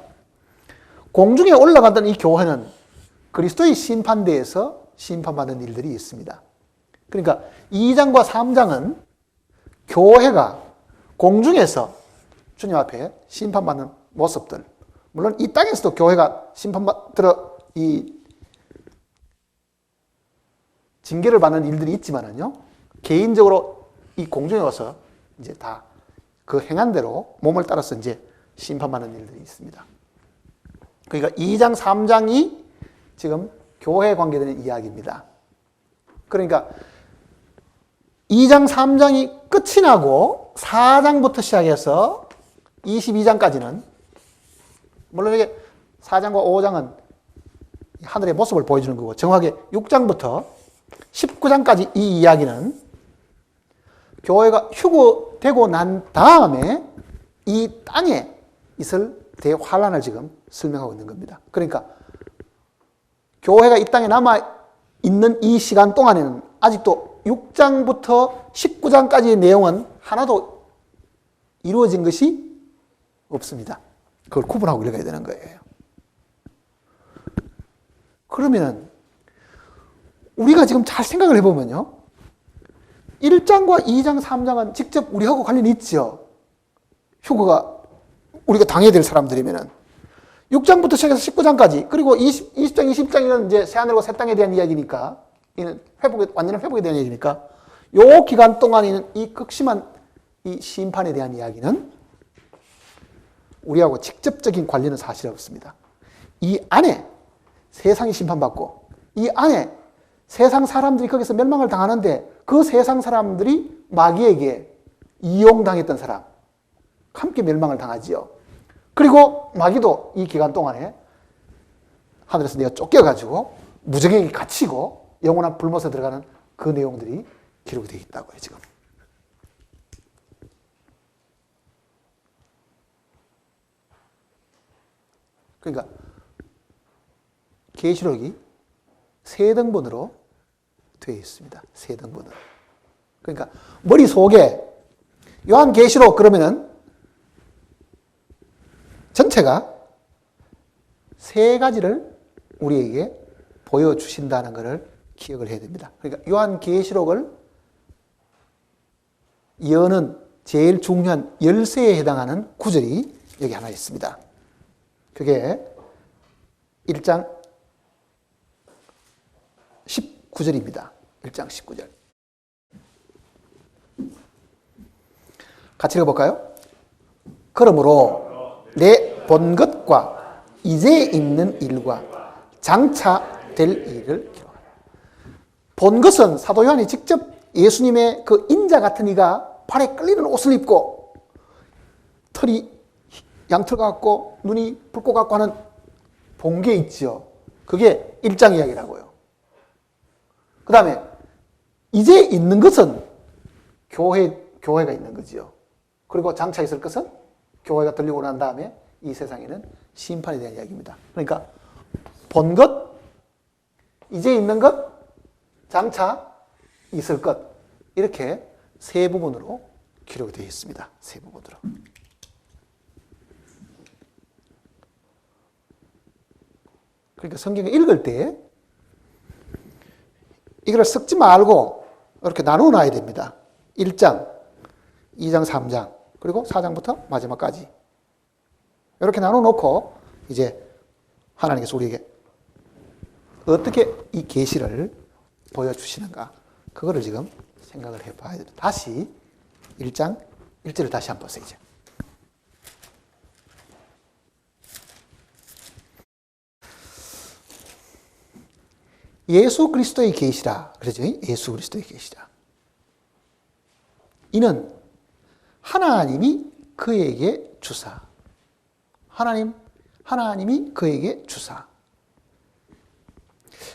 공중에 올라갔던 이 교회는 그리스도의 심판대에서 심판받는 일들이 있습니다. 그러니까 2장과 3장은 교회가 공중에서 주님 앞에 심판받는 모습들, 물론 이 땅에서도 교회가 심판받들어 이 징계를 받는 일들이 있지만은요, 개인적으로 이 공중에 와서 이제 다 그 행한 대로 몸을 따라서 이제 심판받는 일들이 있습니다. 그러니까 2장, 3장이 지금 교회에 관계되는 이야기입니다. 그러니까 2장, 3장이 끝이 나고 4장부터 시작해서 22장까지는 물론 이게 4장과 5장은 하늘의 모습을 보여주는 거고 정확하게 6장부터 19장까지 이 이야기는 교회가 휴거되고 난 다음에 이 땅에 있을 대환란을 지금 설명하고 있는 겁니다. 그러니까 교회가 이 땅에 남아있는 이 시간 동안에는 아직도 6장부터 19장까지의 내용은 하나도 이루어진 것이 없습니다. 그걸 구분하고 읽어야 되는 거예요. 그러면 우리가 지금 잘 생각을 해보면요, 1장과 2장, 3장은 직접 우리하고 관련이 있죠. 휴거가 우리가 당해야 될 사람들이면은 6장부터 시작해서 19장까지, 그리고 20장, 20장에는 이제 새하늘과 새 땅에 대한 이야기니까, 이는 완전한 회복에 대한 이야기니까, 요 기간 동안에는 이 극심한 이 심판에 대한 이야기는 우리하고 직접적인 관련은 사실 없습니다. 이 안에 세상이 심판받고, 이 안에 세상 사람들이 거기서 멸망을 당하는데, 그 세상 사람들이 마귀에게 이용당했던 사람, 함께 멸망을 당하지요. 그리고 마귀도 이 기간 동안에 하늘에서 내가 쫓겨가지고 무정에게 갇히고 영원한 불못에 들어가는 그 내용들이 기록이 되어 있다고요, 지금. 그러니까 계시록이 세 등분으로 되어 있습니다. 세 등분으로. 그러니까 머릿속에 요한계시록 그러면은 전체가 세 가지를 우리에게 보여주신다는 것을 기억을 해야 됩니다. 그러니까 요한계시록을 여는 제일 중요한 열쇠에 해당하는 구절이 여기 하나 있습니다. 그게 1장 19절입니다. 1장 19절. 같이 읽어볼까요? 그러므로 내 본 것과 이제 있는 일과 장차 될 일을 기록하라. 본 것은 사도 요한이 직접 예수님의 그 인자 같은 이가 발에 끌리는 옷을 입고 털이 양털 같고 눈이 붉고 같고 하는 본 게 있죠. 그게 1장 이야기라고요. 그 다음에 이제 있는 것은 교회가 있는 거지요. 그리고 장차 있을 것은 교회가 들리고 난 다음에 이 세상에는 심판에 대한 이야기입니다. 그러니까 본 것, 이제 있는 것, 장차 있을 것, 이렇게 세 부분으로 기록이 되어 있습니다. 세 부분으로. 그러니까 성경을 읽을 때 이걸 섞지 말고 이렇게 나누어 놔야 됩니다. 1장, 2장, 3장, 그리고 4장부터 마지막까지. 이렇게 나눠 놓고 이제 하나님께서 우리에게 어떻게 이 계시를 보여주시는가, 그거를 지금 생각을 해봐야 됩니다. 다시 1장 1절을 다시 한번 보세요. 이제. 예수 그리스도의 계시라 그러죠. 예수 그리스도의 계시라. 이는 하나님이 그에게 주사. 하나님이 그에게 주사.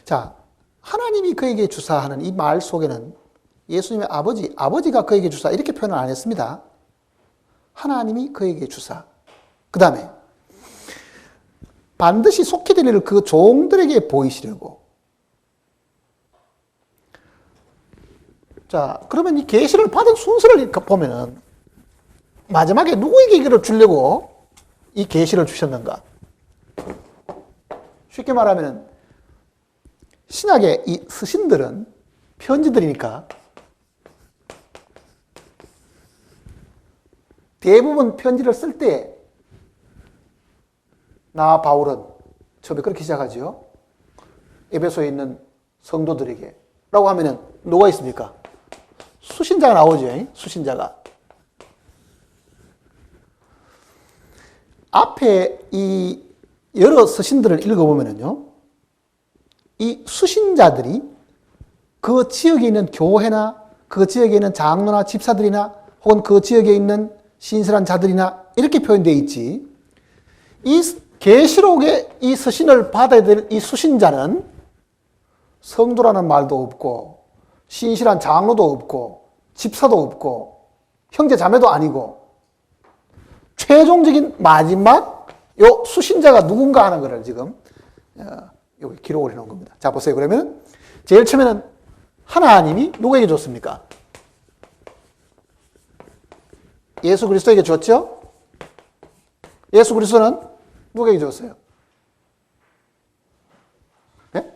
자, 하나님이 그에게 주사하는 이 말 속에는 예수님의 아버지가 그에게 주사 이렇게 표현을 안 했습니다. 하나님이 그에게 주사. 그 다음에 반드시 속히 될 일을 그 종들에게 보이시려고. 자, 그러면 이 계시를 받은 순서를 보면은 마지막에 누구에게 이걸 주려고 이 계시를 주셨는가? 쉽게 말하면 신약의 이 서신들은 편지들이니까 대부분 편지를 쓸 때 나 바울은 처음에 그렇게 시작하죠. 에베소에 있는 성도들에게 라고 하면은 누가 있습니까? 수신자가 나오죠. 수신자가. 앞에 이 여러 서신들을 읽어보면요, 이 수신자들이 그 지역에 있는 교회나 그 지역에 있는 장로나 집사들이나 혹은 그 지역에 있는 신실한 자들이나 이렇게 표현되어 있지, 이 계시록의 이 서신을 받아야 될 이 수신자는 성도라는 말도 없고 신실한 장로도 없고 집사도 없고 형제 자매도 아니고 최종적인 마지막 요 수신자가 누군가 하는 것을 지금 여기 기록을 해놓은 겁니다. 자, 보세요. 그러면 제일 처음에는 하나님이 누구에게 줬습니까? 예수 그리스도에게 줬죠? 예수 그리스도는 누구에게 줬어요? 네?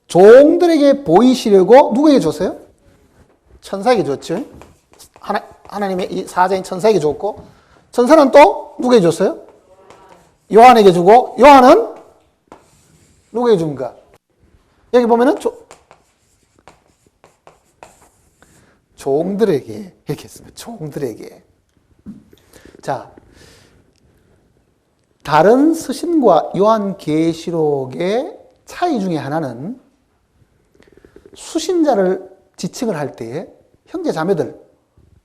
종들에게 보이시려고 누구에게 줬어요? 천사에게 줬죠. 하나님의 이 사자인 천사에게 줬고, 천사는 또 누구에게 줬어요? 요한에게 주고, 요한은 누구에게 줍니까? 여기 보면은 종들에게 이렇게 했습니다. 종들에게. 자, 다른 서신과 요한계시록의 차이 중에 하나는 수신자를 지칭을 할 때 형제 자매들,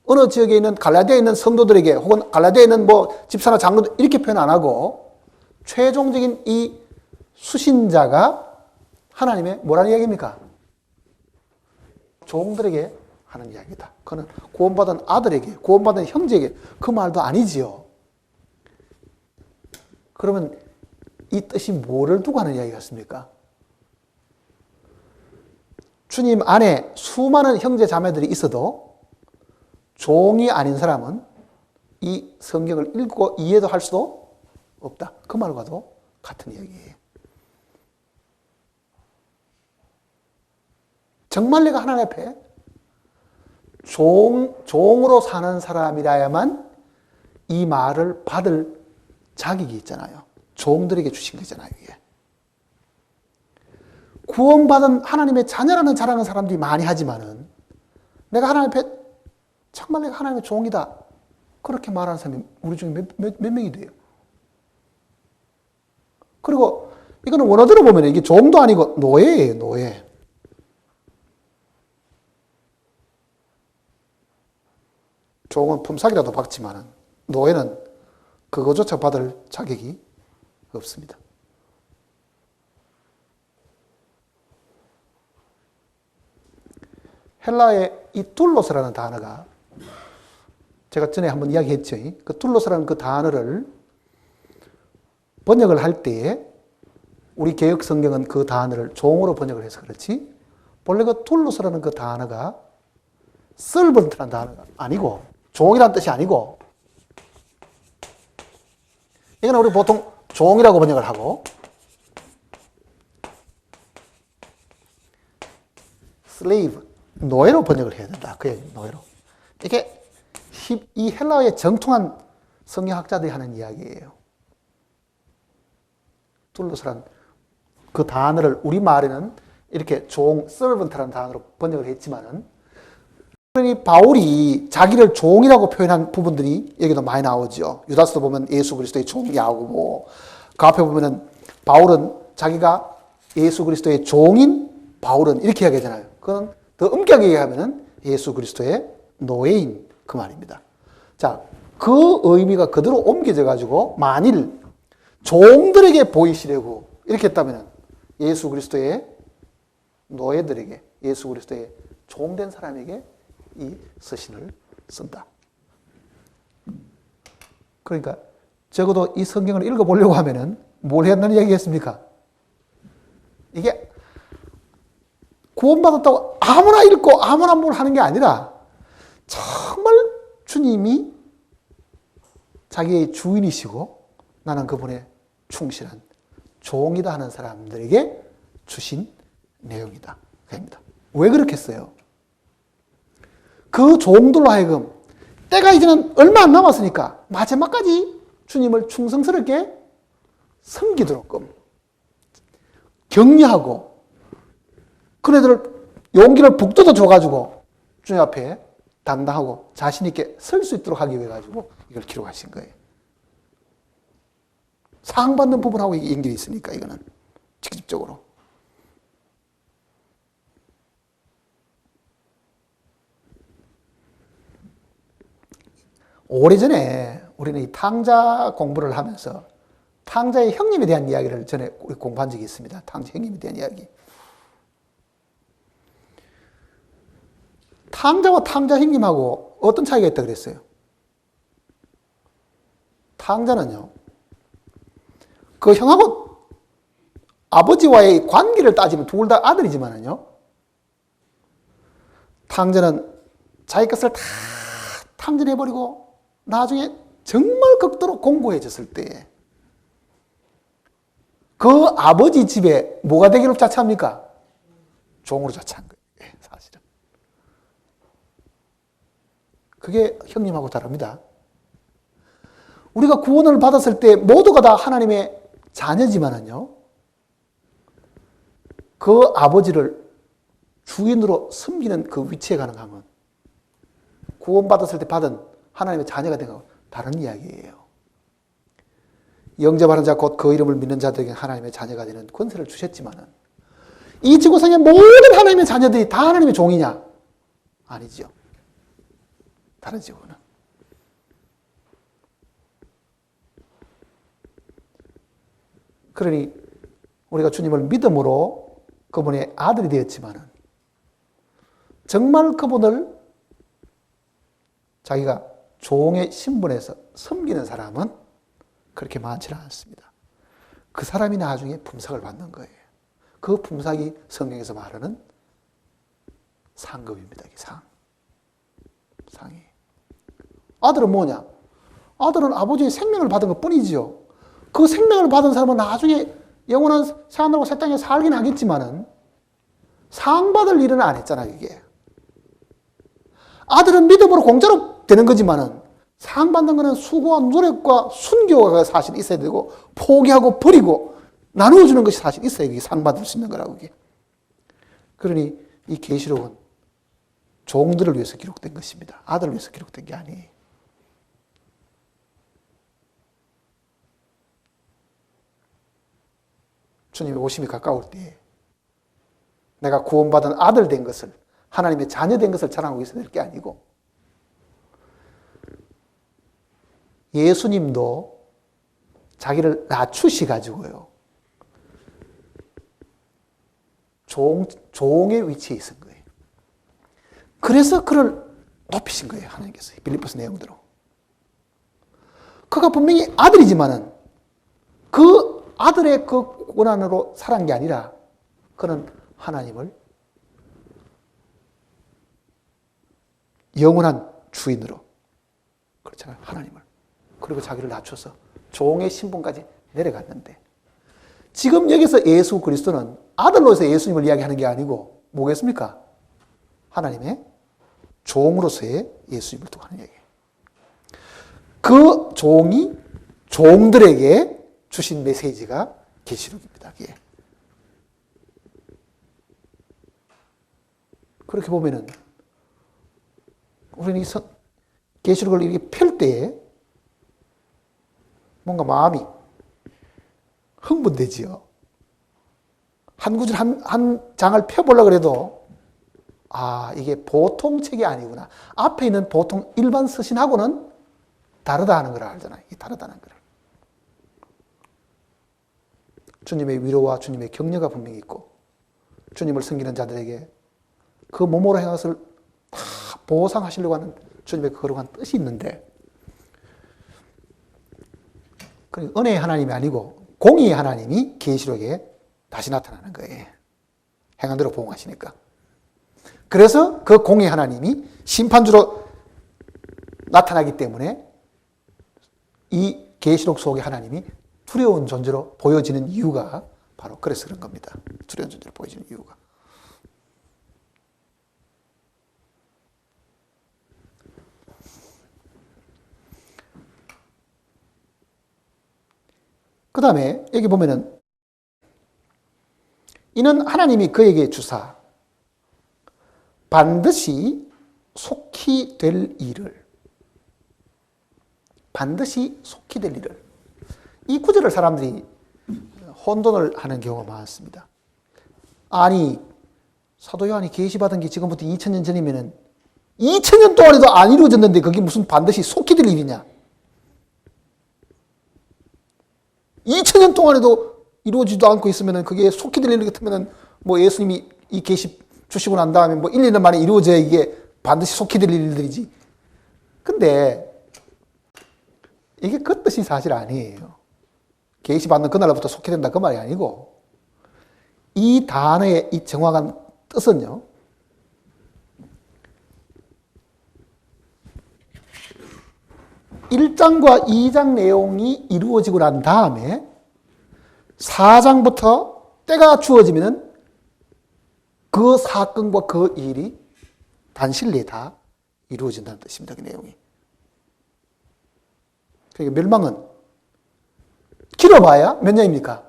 어느 지역에 있는 갈라디아에 있는 성도들에게 혹은 갈라디아에 있는 뭐 집사나 장로들 이렇게 표현 안 하고 최종적인 이 수신자가 하나님의 뭐라는 이야기입니까? 종들에게 하는 이야기다. 그는 구원받은 아들에게, 구원받은 형제에게, 그 말도 아니지요. 그러면 이 뜻이 뭐를 두고 하는 이야기 같습니까? 주님 안에 수많은 형제 자매들이 있어도 종이 아닌 사람은 이 성경을 읽고 이해도 할 수도 없다. 그 말과도 같은 이야기예요. 정말 내가 하나님 앞에 종으로 사는 사람이라야만 이 말을 받을 자격이 있잖아요. 종들에게 주신 거잖아요, 이게. 구원받은 하나님의 자녀라는 자랑하는 사람들이 많이 하지만은 내가 하나님 앞에 정말 내가 하나님의 종이다, 그렇게 말하는 사람이 우리 중에 몇 명이 돼요? 그리고 이거는 원어대로 보면 이게 종도 아니고 노예예요, 노예. 종은 품삯이라도 받지만 노예는 그거조차 받을 자격이 없습니다. 헬라의 이 둘로스라는 단어가 제가 전에 한번 이야기했죠. 그 둘로스라는 그 단어를 번역을 할 때에 우리 개역 성경은 그 단어를 종으로 번역을 해서 그렇지 본래 그 둘로스라는 그 단어가 servant라는 단어가 아니고 종이라는 뜻이 아니고 이건 우리 보통 종이라고 번역을 하고 slave, 노예로 번역을 해야 된다. 그게 노예로. 이게 이 헬라어의 정통한 성경학자들이 하는 이야기예요. 둘로스란 그 단어를 우리말에는 이렇게 종, servant라는 단어로 번역을 했지만은 그러니 바울이 자기를 종이라고 표현한 부분들이 여기도 많이 나오죠. 유다서도 보면 예수 그리스도의 종이하고 뭐 그 앞에 보면은 바울은 자기가 예수 그리스도의 종인 바울은 이렇게 이야기하잖아요. 그건 더 엄격하게 얘기하면은 예수 그리스도의 노예인 그 말입니다. 자, 그 의미가 그대로 옮겨져 가지고 만일 종들에게 보이시려고 이렇게 했다면 예수 그리스도의 노예들에게 예수 그리스도의 종된 사람에게 이 서신을 쓴다. 그러니까 적어도 이 성경을 읽어보려고 하면은 뭘 해야 한다는 얘기겠습니까? 이게 구원받았다고 아무나 읽고 아무나 뭘 하는 게 아니라 정말 주님이 자기의 주인이시고 나는 그분의 충실한 종이다 하는 사람들에게 주신 내용이다. 그입니다. 왜 그렇게 했어요? 그 종들로 하여금 때가 이제는 얼마 안 남았으니까 마지막까지 주님을 충성스럽게 섬기도록끔 격려하고 그네들을 용기를 북돋아 줘가지고 주님 앞에 당당하고 자신 있게 설 수 있도록 하기 위해 가지고 이걸 기록하신 거예요. 상받는 부분하고 이게 연결이 있으니까 이거는 직접적으로. 오래전에 우리는 이 탕자 공부를 하면서 탕자의 형님에 대한 이야기를 전에 공부한 적이 있습니다. 탕자 형님에 대한 이야기. 탕자와 탕자 형님하고 어떤 차이가 있다고 그랬어요? 탕자는요, 그 형하고 아버지와의 관계를 따지면 둘 다 아들이지만은요, 탕자는 자기 것을 다 탕진해버리고 나중에 정말 극도로 공고해졌을 때 그 아버지 집에 뭐가 되기로 자처합니까? 종으로 자처한 거예요. 사실은. 그게 형님하고 다릅니다. 우리가 구원을 받았을 때 모두가 다 하나님의 자녀지만은요, 그 아버지를 주인으로 섬기는 그 위치에 가능하면 구원받았을 때 받은 하나님의 자녀가 된 거 다른 이야기예요. 영접하는 자 곧 그 이름을 믿는 자들에게 하나님의 자녀가 되는 권세를 주셨지만은 이 지구상의 모든 하나님의 자녀들이 다 하나님의 종이냐? 아니죠. 다르죠. 그거는. 그러니 우리가 주님을 믿음으로 그분의 아들이 되었지만은 정말 그분을 자기가 종의 신분에서 섬기는 사람은 그렇게 많지는 않습니다. 그 사람이 나중에 품삯을 받는 거예요. 그 품삯이 성경에서 말하는 상급입니다. 상이. 아들은 뭐냐? 아들은 아버지의 생명을 받은 것 뿐이지요. 그 생명을 받은 사람은 나중에 영원한 생하늘과 새 땅에 살긴 하겠지만은 상 받을 일은 안 했잖아요, 이게. 아들은 믿음으로 공짜로 되는 거지만은 상 받는 거는 수고와 노력과 순교가 사실 있어야 되고 포기하고 버리고 나누어 주는 것이 사실 있어야 이게 상 받을 수 있는 거라고 이게. 그러니 이 계시록은 종들을 위해서 기록된 것입니다. 아들을 위해서 기록된 게 아니에요. 주님의 오심이 가까울 때 내가 구원받은 아들 된 것을, 하나님의 자녀 된 것을 자랑하고 있어야 될 게 아니고, 예수님도 자기를 낮추시가지고요, 종의 위치에 있은 거예요. 그래서 그를 높이신 거예요, 하나님께서. 빌립보서 내용대로. 그가 분명히 아들이지만은 그 아들의 그 권한으로 살아간 게 아니라 그는 하나님을 영원한 주인으로, 그렇잖아요, 하나님을. 그리고 자기를 낮춰서 종의 신분까지 내려갔는데, 지금 여기서 예수 그리스도는 아들로서 예수님을 이야기하는 게 아니고 뭐겠습니까? 하나님의 종으로서의 예수님을 두고 하는 얘기예요. 그 종이 종들에게 주신 메시지가 계시록입니다. 예. 그렇게 보면은 우리는 이 계시록을 이렇게 펼 때에 뭔가 마음이 흥분되지요. 한 구절 한 장을 펴보려고 해도 이게 보통 책이 아니구나. 앞에 있는 보통 일반 서신하고는 다르다 하는 걸 알잖아요. 이게 다르다는 걸. 주님의 위로와 주님의 격려가 분명히 있고, 주님을 섬기는 자들에게 그 몸으로 행한 것을 다 보상하시려고 하는 주님의 거룩한 뜻이 있는데, 은혜의 하나님이 아니고 공의의 하나님이 계시록에 다시 나타나는 거예요. 행한 대로 보응하시니까. 그래서 그 공의의 하나님이 심판주로 나타나기 때문에 이 계시록 속의 하나님이 두려운 존재로 보여지는 이유가 바로 그래서 그런 겁니다. 두려운 존재로 보여지는 이유가. 그 다음에 여기 보면은 이는 하나님이 그에게 주사 반드시 속히 될 일을, 반드시 속히 될 일을. 이 구절을 사람들이 혼돈을 하는 경우가 많습니다. 아니, 사도 요한이 계시받은 게 지금부터 2000년 전이면은 2000년 동안에도 안 이루어졌는데 그게 무슨 반드시 속히 될 일이냐? 2000년 동안에도 이루어지지도 않고 있으면 그게 속히 될 일 같으면 뭐 예수님이 이 계시 주시고 난 다음에 뭐 1, 2년 만에 이루어져야 이게 반드시 속히 될 일들이지. 근데 이게 그 뜻이 사실 아니에요. 계시 받는 그날부터 속히 된다 그 말이 아니고, 이 단어의 이 정확한 뜻은요, (1장과) (2장) 내용이 이루어지고 난 다음에 (4장부터) 때가 주어지면은 그 사건과 그 일이 단실 내에 다 이루어진다는 뜻입니다. 그 내용이. 그러니까 멸망은 길어봐야 몇 년입니까?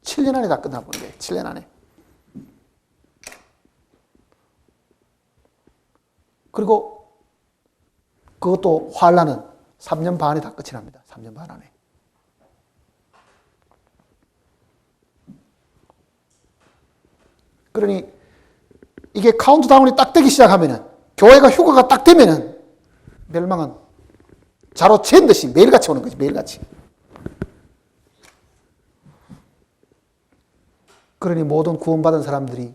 7년 안에 다 끝나버린 거예요. 7년 안에. 그리고 그것도 환란은 3년 반에 다 끝이 납니다. 3년 반 안에. 그러니 이게 카운트다운이 딱 되기 시작하면은, 교회가 휴가가 딱 되면은 멸망은 자로 잰 듯이 매일같이 오는 거지. 매일같이. 그러니 모든 구원받은 사람들이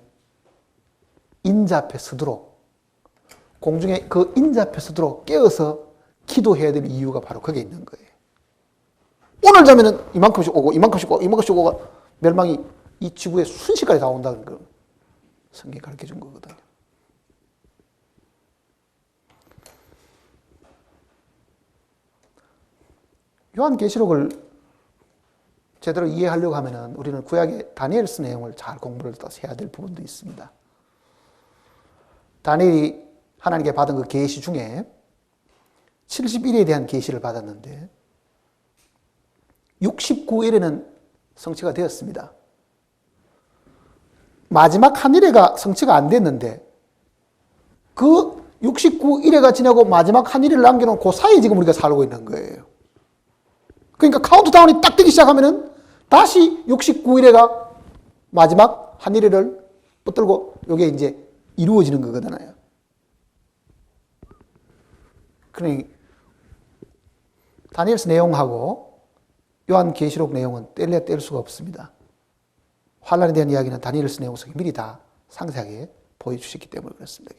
인자 앞에 서도록, 공중에 그 인자 앞에 서도록 깨어서 기도해야 될 이유가 바로 거기에 있는 거예요. 오늘 자면은 이만큼씩 오고 이만큼씩 오고 이만큼씩 오고 멸망이 이 지구에 순식간에 다 온다는 걸 성경이 가르쳐 준 거거든요. 요한계시록을 제대로 이해하려고 하면은 우리는 구약의 다니엘서 내용을 잘 공부를 또 해야 될 부분도 있습니다. 다니엘이 하나님께 받은 그 계시 중에 71일에 대한 계시를 받았는데 69일에는 성취가 되었습니다. 마지막 한 일회가 성취가 안 됐는데 그 69일회가 지나고 마지막 한 일회를 남겨놓은 그 사이에 지금 우리가 살고 있는 거예요. 그러니까 카운트다운이 딱 되기 시작하면은 다시 69일회가 마지막 한 일회를 붙들고 이게 이제 이루어지는 거거든요. 그러니 다니엘서 내용하고 요한계시록 내용은 뗄래야 뗄 수가 없습니다. 환란에 대한 이야기는 다니엘서 내용 속에 미리 다 상세하게 보여주셨기 때문에 그렇습니다.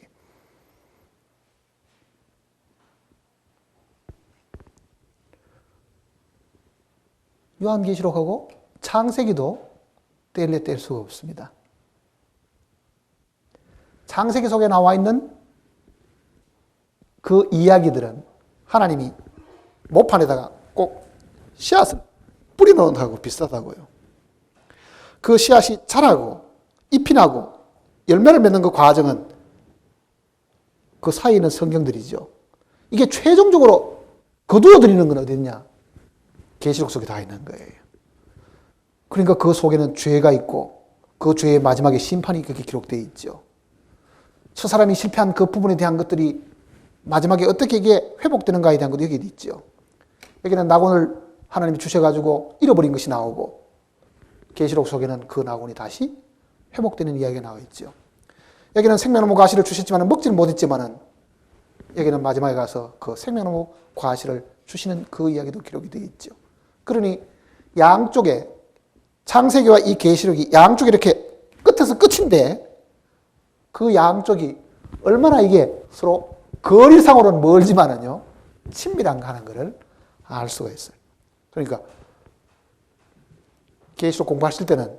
요한계시록하고 창세기도 뗄래야 뗄 수가 없습니다. 창세기 속에 나와 있는 그 이야기들은 하나님이 모판에다가 꼭 씨앗을 뿌려놓은 거하고 비슷하다고요. 그 씨앗이 자라고 잎이 나고 열매를 맺는 그 과정은 그 사이에 있는 성경들이죠. 이게 최종적으로 거두어들이는 건 어디냐? 계시록 속에 다 있는 거예요. 그러니까 그 속에는 죄가 있고 그 죄의 마지막에 심판이 그렇게 기록되어 있죠. 저 사람이 실패한 그 부분에 대한 것들이 마지막에 어떻게 이게 회복되는가에 대한 것도 여기 있죠. 여기는 낙원을 하나님이 주셔가지고 잃어버린 것이 나오고 계시록 속에는 그 낙원이 다시 회복되는 이야기가 나와 있죠. 여기는 생명나무 과실을 주셨지만 먹지는 못했지만은 여기는 마지막에 가서 그 생명나무 과실을 주시는 그 이야기도 기록이 되어 있죠. 그러니 양쪽에 창세기와 이 계시록이 양쪽에 이렇게 끝에서 끝인데 그 양쪽이 얼마나 이게 서로 거리상으로는 멀지만은요 친밀한가 하는 것을 알 수가 있어요. 그러니까 계시록 공부하실 때는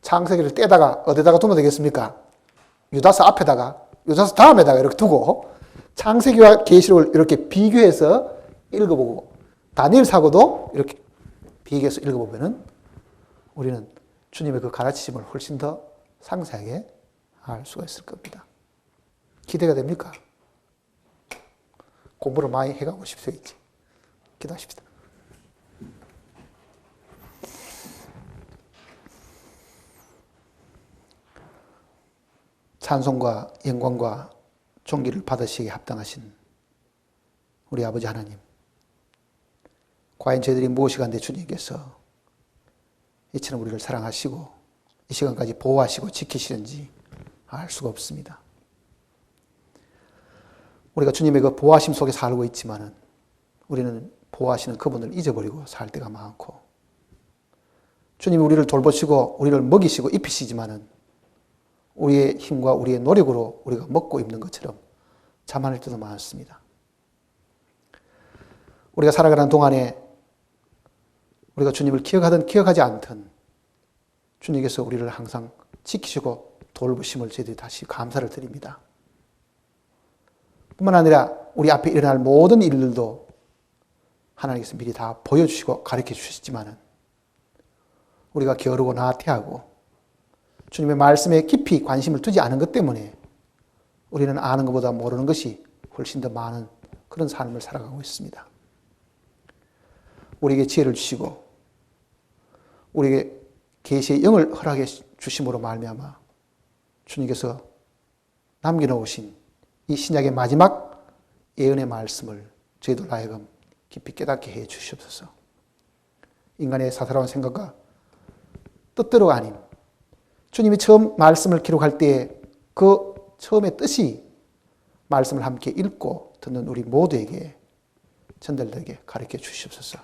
창세기를 떼다가 어디다가 두면 되겠습니까? 유다서 앞에다가 유다서 다음에다가 이렇게 두고 창세기와 계시록을 이렇게 비교해서 읽어보고 다니엘서하고도 이렇게 비교해서 읽어보면은 우리는 주님의 그 가르치심을 훨씬 더 상세하게 알 수가 있을 겁니다. 기대가 됩니까? 공부를 많이 해가고 싶어요. 기도하십시다. 찬송과 영광과 존귀를 받으시기에 합당하신 우리 아버지 하나님, 과연 저희들이 무엇이 간데 주님께서 이처럼 우리를 사랑하시고 이 시간까지 보호하시고 지키시는지 알 수가 없습니다. 우리가 주님의 그 보호하심 속에 살고 있지만은 우리는 보호하시는 그분을 잊어버리고 살 때가 많고, 주님이 우리를 돌보시고 우리를 먹이시고 입히시지만은 우리의 힘과 우리의 노력으로 우리가 먹고 입는 것처럼 자만할 때도 많습니다. 우리가 살아가는 동안에 우리가 주님을 기억하든 기억하지 않든 주님께서 우리를 항상 지키시고 돌보심을 저희들이 다시 감사를 드립니다. 뿐만 아니라 우리 앞에 일어날 모든 일들도 하나님께서 미리 다 보여주시고 가르쳐 주셨지만은 우리가 게으르고 나태하고 주님의 말씀에 깊이 관심을 두지 않은 것 때문에 우리는 아는 것보다 모르는 것이 훨씬 더 많은 그런 삶을 살아가고 있습니다. 우리에게 지혜를 주시고 우리에게 계시의 영을 허락해 주심으로 말미암아 주님께서 남겨놓으신 이 신약의 마지막 예언의 말씀을 저희들 하여금 깊이 깨닫게 해 주시옵소서. 인간의 사사로운 생각과 뜻대로가 아닌 주님이 처음 말씀을 기록할 때에 그 처음의 뜻이 말씀을 함께 읽고 듣는 우리 모두에게 전달되게 가르쳐 주시옵소서.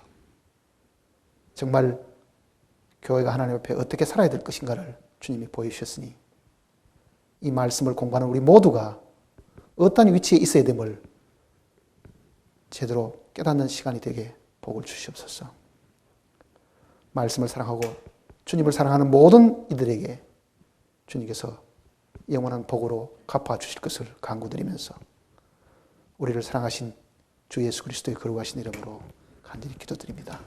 정말 교회가 하나님 앞에 어떻게 살아야 될 것인가를 주님이 보여주셨으니 이 말씀을 공부하는 우리 모두가 어떤 위치에 있어야 됨을 제대로 깨닫는 시간이 되게 복을 주시옵소서. 말씀을 사랑하고 주님을 사랑하는 모든 이들에게 주님께서 영원한 복으로 갚아주실 것을 간구드리면서 우리를 사랑하신 주 예수 그리스도의 거룩하신 이름으로 간절히 기도드립니다.